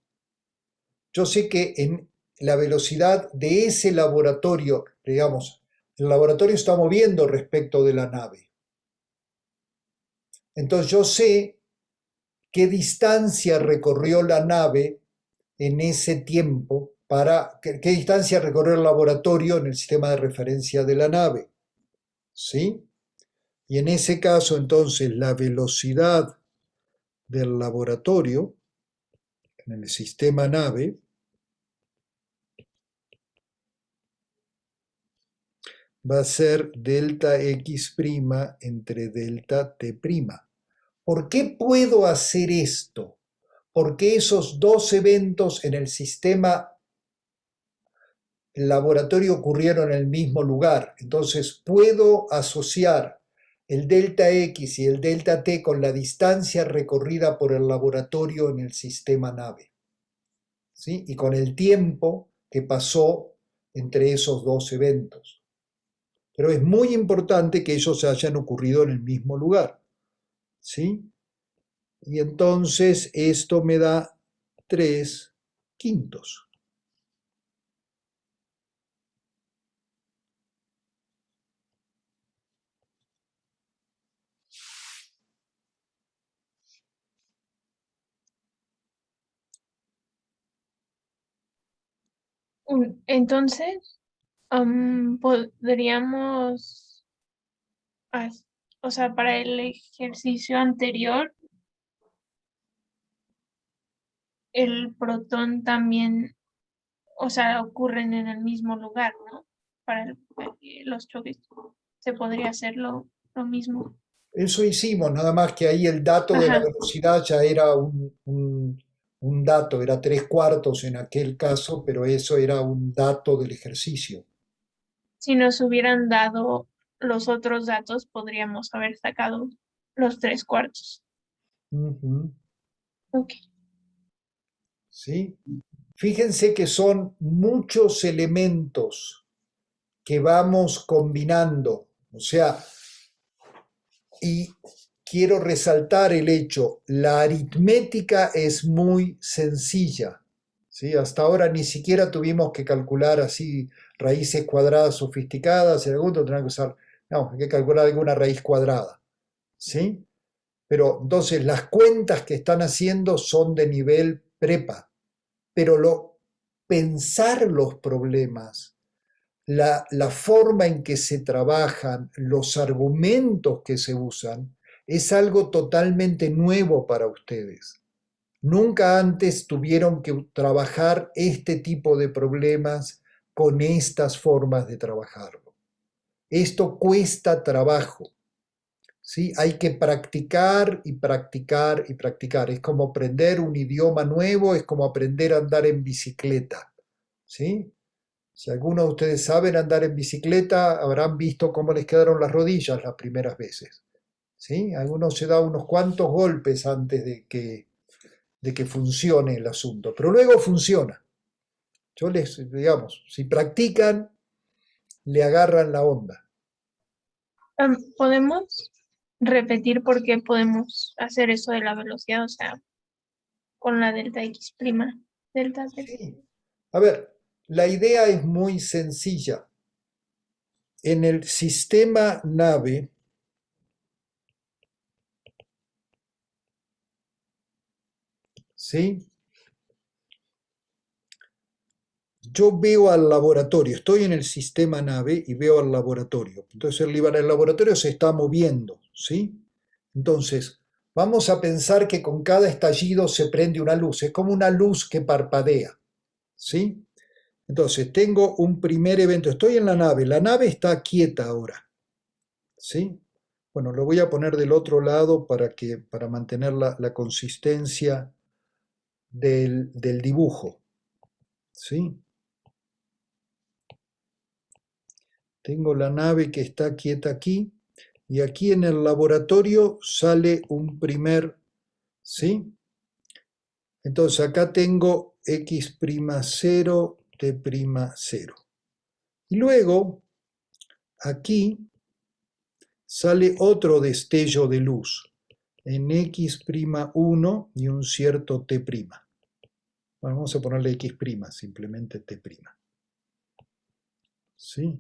yo sé que en la velocidad de ese laboratorio, digamos, el laboratorio está moviendo respecto de la nave. Entonces yo sé qué distancia recorrió la nave en ese tiempo, qué distancia recorrió el laboratorio en el sistema de referencia de la nave. ¿Sí? Y en ese caso, entonces, la velocidad del laboratorio en el sistema nave va a ser delta x' entre delta t'. ¿Por qué puedo hacer esto? porque esos dos eventos en el sistema laboratorio ocurrieron en el mismo lugar. Entonces puedo asociar el delta X y el delta T con la distancia recorrida por el laboratorio en el sistema nave, ¿sí? Y con el tiempo que pasó entre esos dos eventos. Pero es muy importante que ellos hayan ocurrido en el mismo lugar, ¿sí? Y entonces esto me da 3/5. Entonces, podríamos, o sea, para el ejercicio anterior, el protón también, o sea, ocurren en el mismo lugar, ¿no? Para los choques se podría hacer lo mismo. Eso hicimos, nada más que ahí el dato de la Ajá. velocidad ya era un dato, era 3/4 en aquel caso, pero eso era un dato del ejercicio. Si nos hubieran dado los otros datos, podríamos haber sacado los 3/4. Ujú. Ok. ¿Sí? Fíjense que son muchos elementos que vamos combinando, o sea, y quiero resaltar el hecho, la aritmética es muy sencilla, ¿sí? Hasta ahora ni siquiera tuvimos que calcular así raíces cuadradas sofisticadas, en algún momento tendrán que usar, no, hay que calcular alguna raíz cuadrada, ¿sí? Pero entonces las cuentas que están haciendo son de nivel prepa, pero pensar los problemas, la forma en que se trabajan, los argumentos que se usan, es algo totalmente nuevo para ustedes. Nunca antes tuvieron que trabajar este tipo de problemas con estas formas de trabajarlo. Esto cuesta trabajo, ¿sí? Hay que practicar y practicar y practicar. Es como aprender un idioma nuevo, es como aprender a andar en bicicleta, ¿sí? Si algunos de ustedes saben andar en bicicleta, habrán visto cómo les quedaron las rodillas las primeras veces, ¿sí? Algunos se dan unos cuantos golpes antes de que funcione el asunto, pero luego funciona. Yo les, digamos, si practican, le agarran la onda. ¿Podemos repetir por qué podemos hacer eso de la velocidad? O sea, con la delta X prima, delta T. Sí. A ver, la idea es muy sencilla. En el sistema nave, ¿sí? Yo veo al laboratorio, estoy en el sistema nave y veo al laboratorio. Entonces el laboratorio se está moviendo, ¿sí? Entonces, vamos a pensar que con cada estallido se prende una luz, es como una luz que parpadea, ¿sí? Entonces, tengo un primer evento, estoy en la nave está quieta ahora, ¿sí? Bueno, lo voy a poner del otro lado para mantener la consistencia del dibujo, ¿sí? Tengo la nave que está quieta aquí y aquí en el laboratorio sale un primer, ¿sí? Entonces acá tengo x'0, t'0. Y luego aquí sale otro destello de luz en x'1 y un cierto t'. Bueno, vamos a ponerle x', simplemente t'. ¿Sí?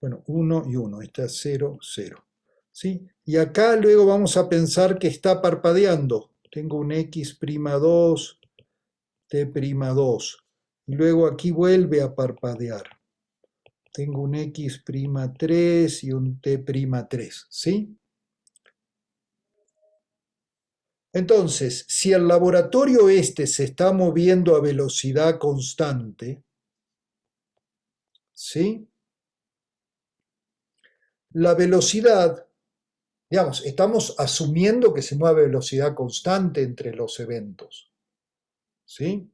Bueno, 1 y 1, está 0, 0. ¿Sí? Y acá luego vamos a pensar que está parpadeando. Tengo un x'2, t'2. Y luego aquí vuelve a parpadear. Tengo un x'3 y un t'3. ¿Sí? Entonces, si el laboratorio este se está moviendo a velocidad constante, ¿sí? La velocidad Digamos, estamos asumiendo que se mueve a velocidad constante entre los eventos, ¿sí?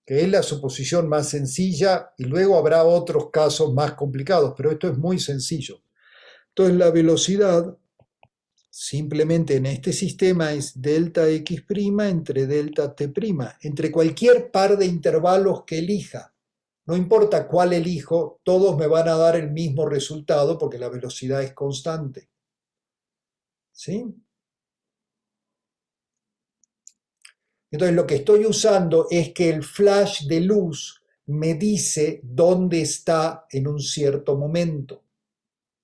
Que es la suposición más sencilla y luego habrá otros casos más complicados, pero esto es muy sencillo. Entonces la velocidad simplemente en este sistema es delta x' entre delta t', entre cualquier par de intervalos que elija. No importa cuál elijo, todos me van a dar el mismo resultado porque la velocidad es constante. ¿Sí? Entonces lo que estoy usando es que el flash de luz me dice dónde está en un cierto momento.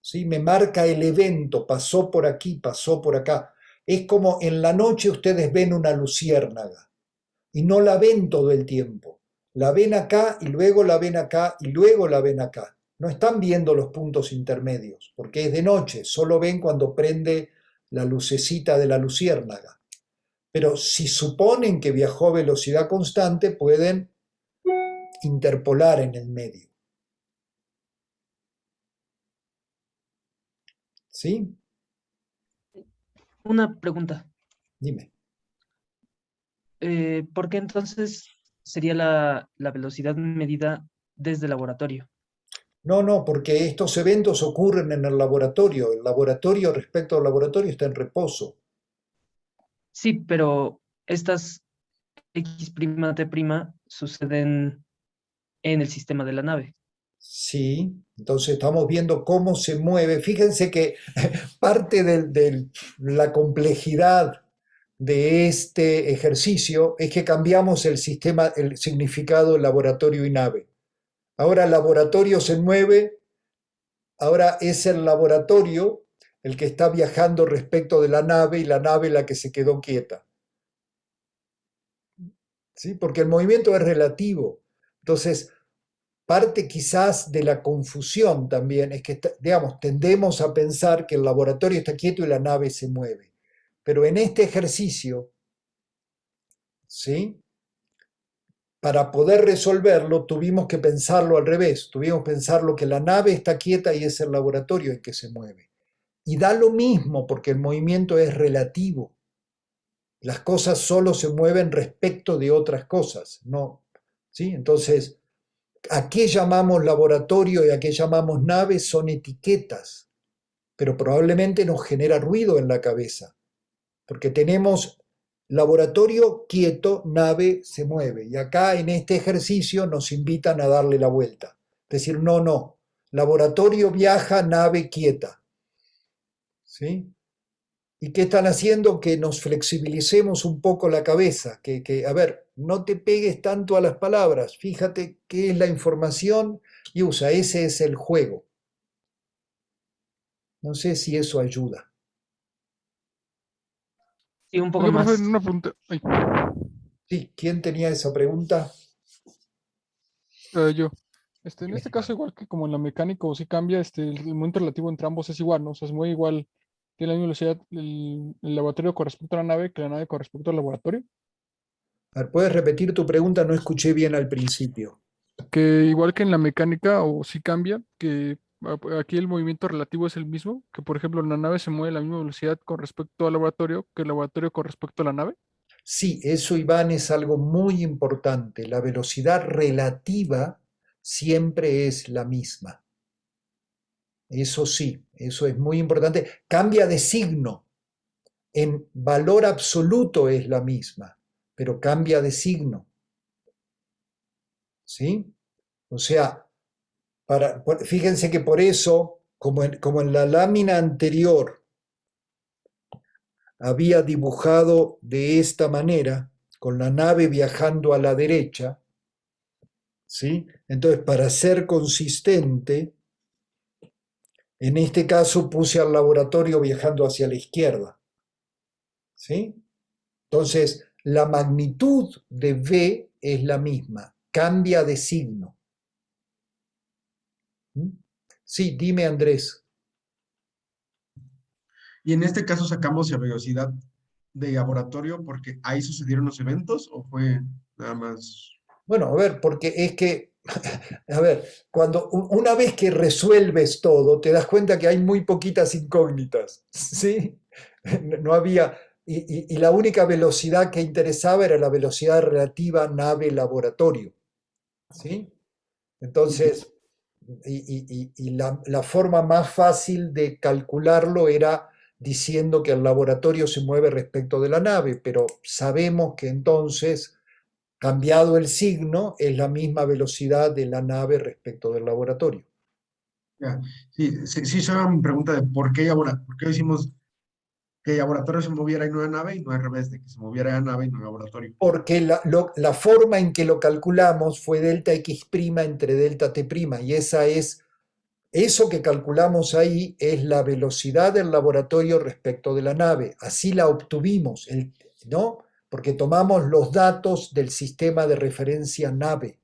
¿Sí? Me marca el evento, pasó por aquí, pasó por acá. Es como en la noche ustedes ven una luciérnaga y no la ven todo el tiempo. La ven acá y luego la ven acá y luego la ven acá. No están viendo los puntos intermedios porque es de noche, solo ven cuando prende la lucecita de la luciérnaga. Pero si suponen que viajó a velocidad constante, pueden interpolar en el medio. ¿Sí? Una pregunta. Dime. ¿Por qué entonces sería la velocidad medida desde el laboratorio? No, porque estos eventos ocurren en el laboratorio. El laboratorio respecto al laboratorio está en reposo. Sí, pero estas X', T' suceden en el sistema de la nave. Sí, entonces estamos viendo cómo se mueve. Fíjense que parte de la complejidad de este ejercicio es que cambiamos el sistema, el significado laboratorio y nave. Ahora el laboratorio se mueve, ahora es el laboratorio el que está viajando respecto de la nave y la nave la que se quedó quieta. ¿Sí? Porque el movimiento es relativo. Entonces, parte quizás de la confusión también es que, digamos, tendemos a pensar que el laboratorio está quieto y la nave se mueve. Pero en este ejercicio, ¿sí? Para poder resolverlo tuvimos que pensarlo al revés, tuvimos que pensarlo que la nave está quieta y es el laboratorio el que se mueve. Y da lo mismo porque el movimiento es relativo. Las cosas solo se mueven respecto de otras cosas, ¿no? ¿Sí? Entonces, ¿a qué llamamos laboratorio y a qué llamamos nave? Son etiquetas, pero probablemente nos genera ruido en la cabeza, porque tenemos laboratorio quieto, nave se mueve, y acá en este ejercicio nos invitan a darle la vuelta. Es decir, no, laboratorio viaja, nave quieta. ¿Sí? ¿Y qué están haciendo? Que nos flexibilicemos un poco la cabeza, a ver, no te pegues tanto a las palabras, fíjate qué es la información y usa, ese es el juego. No sé si eso ayuda. Sí, un poco Oiga, más. profe, una pregunta. Ay, Sí, ¿quién tenía esa pregunta? yo. En este caso, igual que como en la mecánica, o si cambia, el momento relativo entre ambos es igual, ¿no? O sea, se mueve igual, tiene la misma velocidad el laboratorio con respecto a la nave que la nave con respecto al laboratorio. A ver, ¿puedes repetir tu pregunta? No escuché bien al principio. Que igual que en la mecánica, o si cambia, que aquí el movimiento relativo es el mismo, que por ejemplo la nave se mueve a la misma velocidad con respecto al laboratorio que el laboratorio con respecto a la nave. Sí, eso, Iván, es algo muy importante. La velocidad relativa siempre es la misma. Eso sí, eso es muy importante. Cambia de signo. En valor absoluto es la misma, pero cambia de signo. ¿Sí? O sea, fíjense que por eso, como en la lámina anterior había dibujado de esta manera, con la nave viajando a la derecha, ¿sí? Entonces, para ser consistente, en este caso puse al laboratorio viajando hacia la izquierda, ¿sí? Entonces, la magnitud de V es la misma, cambia de signo. ¿Mm? Sí, dime, Andrés. Y en este caso sacamos la velocidad de laboratorio porque ahí sucedieron los eventos o fue nada más. Bueno, a ver, porque es que A ver, una vez que resuelves todo, te das cuenta que hay muy poquitas incógnitas, ¿sí? No había, y la única velocidad que interesaba era la velocidad relativa nave-laboratorio, ¿sí? Entonces, y la forma más fácil de calcularlo era diciendo que el laboratorio se mueve respecto de la nave, pero sabemos que entonces, cambiado el signo, es la misma velocidad de la nave respecto del laboratorio. Ya. Sí, sí, sí, esa era mi pregunta de por qué decimos que el laboratorio se moviera y no la nave, y no al revés, de que se moviera la nave y no el laboratorio. Porque la forma en que lo calculamos fue delta x' entre delta t', y eso que calculamos ahí es la velocidad del laboratorio respecto de la nave. Así la obtuvimos, ¿no? Porque tomamos los datos del sistema de referencia nave,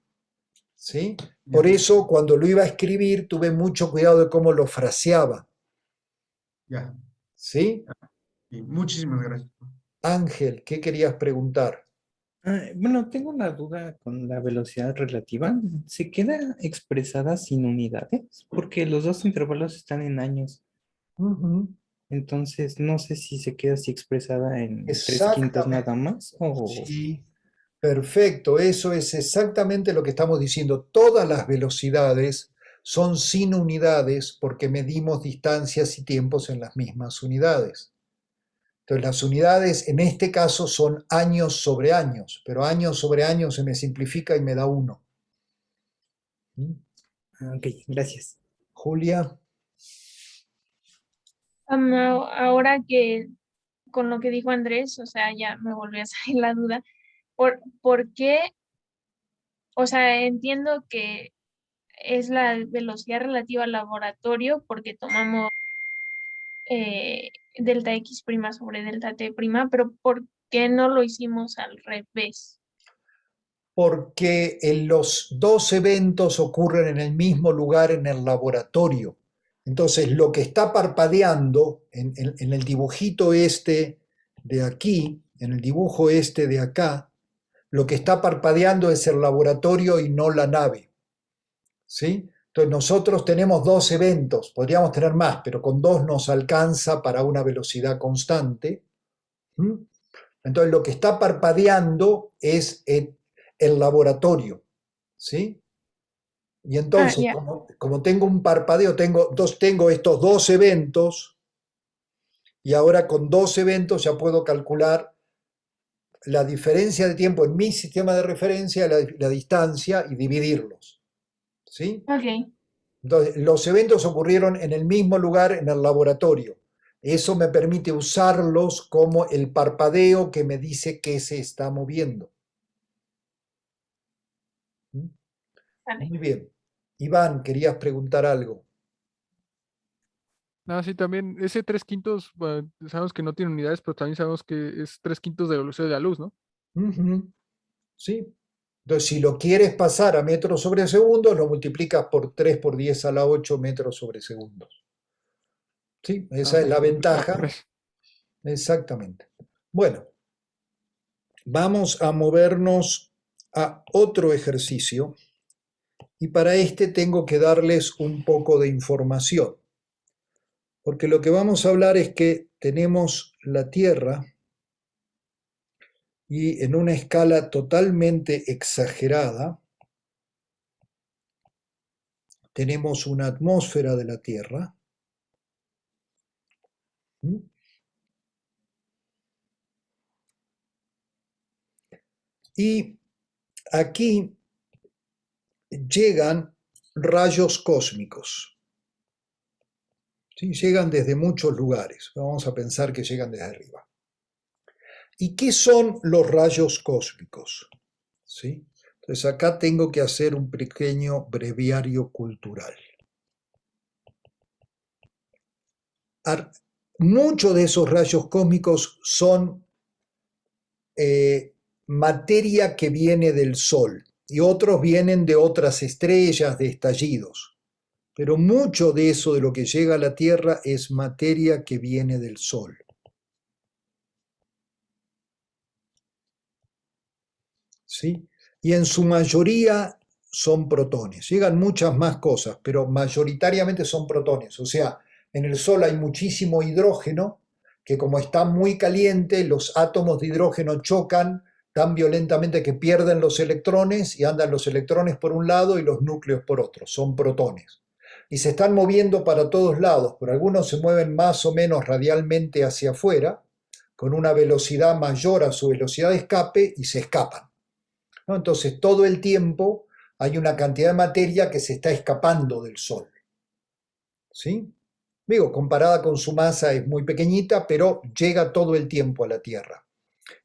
¿sí? Por eso, cuando lo iba a escribir, tuve mucho cuidado de cómo lo fraseaba, Ya. ¿sí? Sí, muchísimas gracias. Ángel, ¿qué querías preguntar? Bueno, tengo una duda con la velocidad relativa. ¿Se queda expresada sin unidades? Porque los dos intervalos están en años. Ujú. Entonces, no sé si se queda así expresada en 3/5 Exactamente. nada más o... Sí, perfecto. Eso es exactamente lo que estamos diciendo. Todas las velocidades son sin unidades porque medimos distancias y tiempos en las mismas unidades. Entonces, las unidades en este caso son años sobre años, pero años sobre años se me simplifica y me da 1. Ok, gracias. Julia. Ahora que con lo que dijo Andrés, o sea, ya me volvió a salir la duda. ¿Por qué? O sea, entiendo que es la velocidad relativa al laboratorio porque tomamos delta x' sobre delta t', pero ¿por qué no lo hicimos al revés? Porque los dos eventos ocurren en el mismo lugar en el laboratorio. Entonces, lo que está parpadeando en el dibujito este de aquí, en el dibujo este de acá, lo que está parpadeando es el laboratorio y no la nave, ¿sí? Entonces, nosotros tenemos dos eventos, podríamos tener más, pero con dos nos alcanza para una velocidad constante. Entonces, lo que está parpadeando es el laboratorio, ¿sí? Y entonces, Ya. como tengo un parpadeo, tengo estos dos eventos, y ahora con dos eventos ya puedo calcular la diferencia de tiempo en mi sistema de referencia, la distancia, y dividirlos, ¿sí? Ok. Entonces, los eventos ocurrieron en el mismo lugar en el laboratorio. Eso me permite usarlos como el parpadeo que me dice que se está moviendo. Muy bien. Iván, querías preguntar algo. Ah, sí, también ese 3/5, sabemos que no tiene unidades, pero también sabemos que es 3/5 de la velocidad de la luz, ¿no? Sí. Entonces, si lo quieres pasar a metros sobre segundo, lo multiplicas por 3 por 10 a la 8 metros sobre segundos. Sí, esa es la ventaja. Exactamente. Bueno, vamos a movernos a otro ejercicio y para este tengo que darles un poco de información. Porque lo que vamos a hablar es que tenemos la Tierra y en una escala totalmente exagerada tenemos una atmósfera de la Tierra. Y aquí llegan rayos cósmicos. ¿Sí? Llegan desde muchos lugares. Vamos a pensar que llegan desde arriba. ¿Y qué son los rayos cósmicos? ¿Sí? Entonces acá tengo que hacer un pequeño breviario cultural. Muchos de esos rayos cósmicos son materia que viene del Sol y otros vienen de otras estrellas, de estallidos. Pero mucho de eso, de lo que llega a la Tierra, es materia que viene del Sol. ¿Sí? Y en su mayoría son protones. Llegan muchas más cosas, pero mayoritariamente son protones. O sea, en el Sol hay muchísimo hidrógeno que como está muy caliente, los átomos de hidrógeno chocan tan violentamente que pierden los electrones y andan los electrones por un lado y los núcleos por otro. Son protones. Y se están moviendo para todos lados, pero algunos se mueven más o menos radialmente hacia afuera, con una velocidad mayor a su velocidad de escape y se escapan, ¿no? Entonces todo el tiempo hay una cantidad de materia que se está escapando del Sol. ¿Sí? Digo, comparada con su masa es muy pequeñita, pero llega todo el tiempo a la Tierra.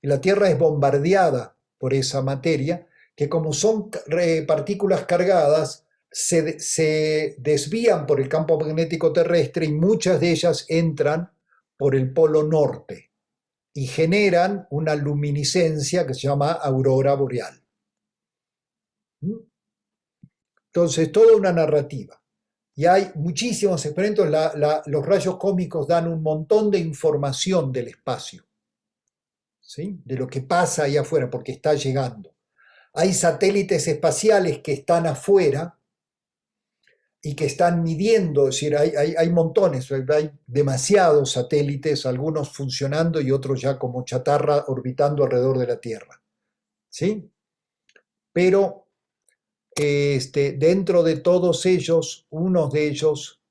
Y la Tierra es bombardeada por esa materia, que como son partículas cargadas, se desvían por el campo magnético terrestre y muchas de ellas entran por el polo norte y generan una luminiscencia que se llama aurora boreal. Entonces, toda una narrativa. Y hay muchísimos experimentos. Los rayos cósmicos dan un montón de información del espacio, ¿sí? De lo que pasa ahí afuera, porque está llegando. Hay satélites espaciales que están afuera y que están midiendo, es decir, hay montones, hay demasiados satélites, algunos funcionando y otros ya como chatarra orbitando alrededor de la Tierra, ¿sí? Pero dentro de todos ellos, unos de ellos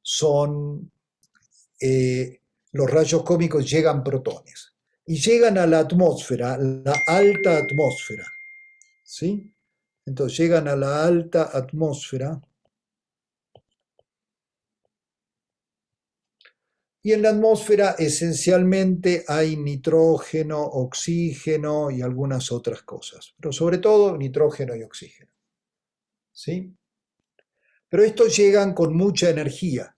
son los rayos cósmicos, llegan protones y llegan a la atmósfera, la alta atmósfera, ¿sí? Entonces llegan a la alta atmósfera y en la atmósfera esencialmente hay nitrógeno, oxígeno y algunas otras cosas, pero sobre todo nitrógeno y oxígeno, ¿sí? Pero estos llegan con mucha energía.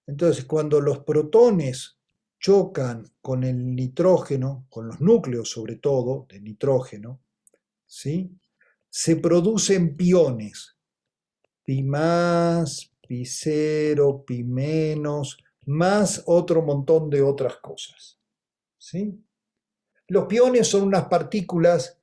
Entonces, cuando los protones chocan con el nitrógeno, con los núcleos sobre todo de nitrógeno, ¿sí? Se producen piones, pi más, pi cero, pi menos, más otro montón de otras cosas, ¿sí? Los piones son unas partículas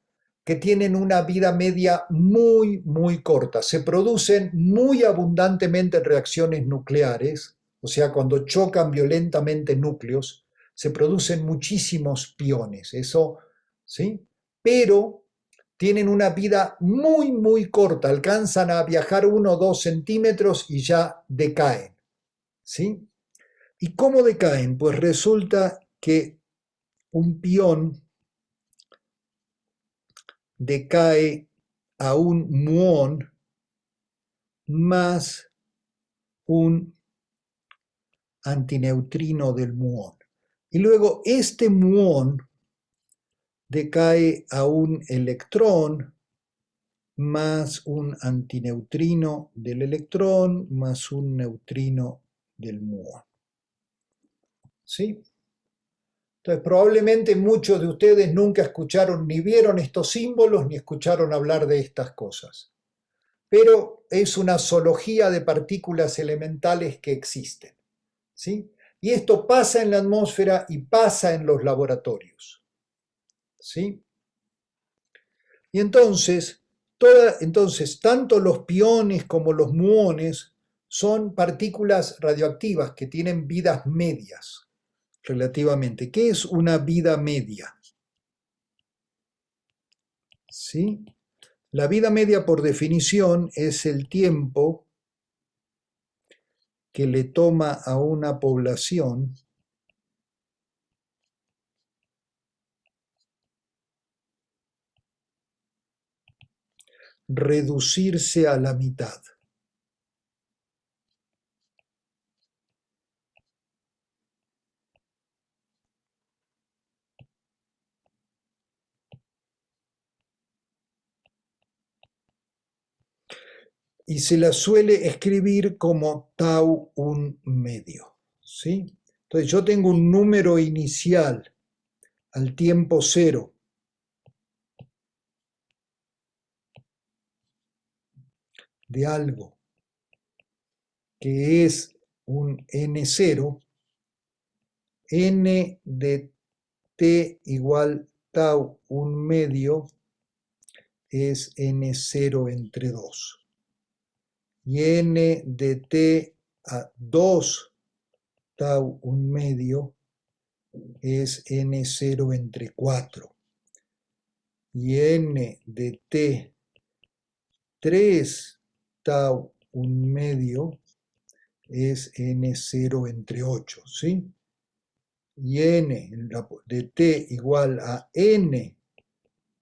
que tienen una vida media muy, muy corta. Se producen muy abundantemente en reacciones nucleares, o sea, cuando chocan violentamente núcleos, se producen muchísimos piones, eso, ¿sí? Pero tienen una vida muy, muy corta, alcanzan a viajar 1 o 2 centímetros y ya decaen, ¿sí? ¿Y cómo decaen? Pues resulta que un pión decae a un muón más un antineutrino del muón. Y luego este muón decae a un electrón más un antineutrino del electrón más un neutrino del muón. ¿Sí? Entonces, probablemente muchos de ustedes nunca escucharon ni vieron estos símbolos ni escucharon hablar de estas cosas. Pero es una zoología de partículas elementales que existen, ¿sí? Y esto pasa en la atmósfera y pasa en los laboratorios, ¿sí? Y entonces, tanto los piones como los muones son partículas radioactivas que tienen vidas medias relativamente. ¿Qué es una vida media? ¿Sí? La vida media, por definición, es el tiempo que le toma a una población reducirse a la mitad. Y se la suele escribir como tau 1/2, ¿sí? Entonces yo tengo un número inicial al tiempo 0 de algo que es un n0, n de t igual tau 1/2 es n0 entre 2. Y n de t a 2 tau 1/2 es n0 entre 4. Y n de t 3 tau 1/2 es n0 entre 8, ¿sí? Y n de t igual a n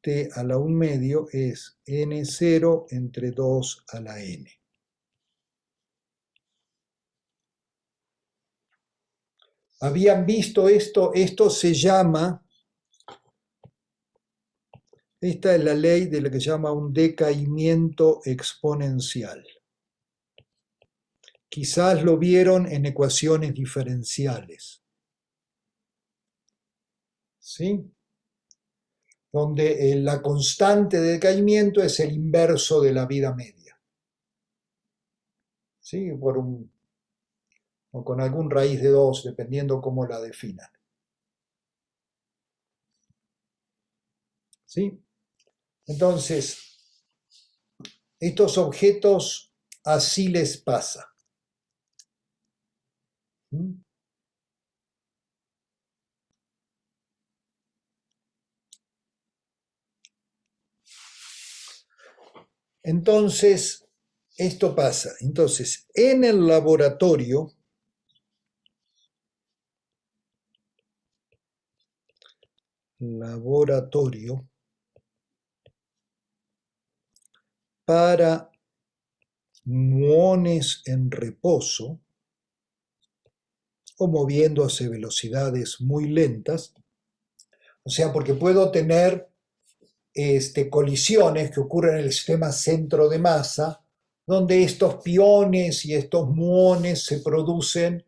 t a la 1/2 es n0 entre 2 a la n. ¿Habían visto esto? Esto se llama, esta es la ley de lo que se llama un decaimiento exponencial. Quizás lo vieron en ecuaciones diferenciales. ¿Sí? Donde la constante de decaimiento es el inverso de la vida media. ¿Sí? O con algún raíz de 2, dependiendo cómo la definan. ¿Sí? Entonces, estos objetos así les pasa. ¿Mm? Entonces, esto pasa. Entonces, en el laboratorio, para muones en reposo o moviéndose a velocidades muy lentas, o sea, porque puedo tener colisiones que ocurren en el sistema centro de masa, donde estos piones y estos muones se producen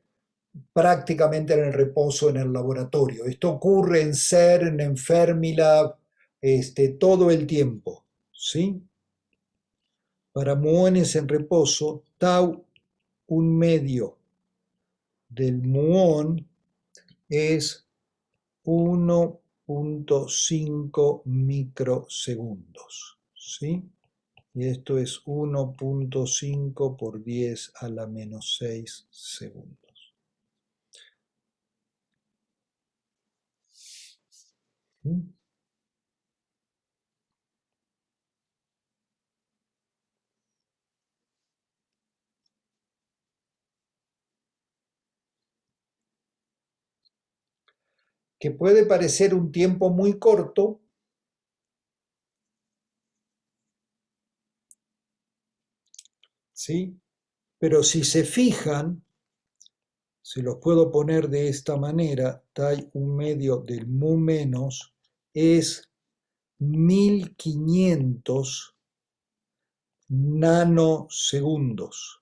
prácticamente en el reposo en el laboratorio. Esto ocurre en CERN, en Fermilab, todo el tiempo, ¿sí? Para muones en reposo, tau 1/2 del muón es 1.5 microsegundos, ¿sí? Y esto es 1.5 por 10 a la menos 6 segundos. ¿Mm? Que puede parecer un tiempo muy corto, ¿sí? Pero si se fijan, se los puedo poner de esta manera, tai 1/2 del mu menos es 1500 nanosegundos.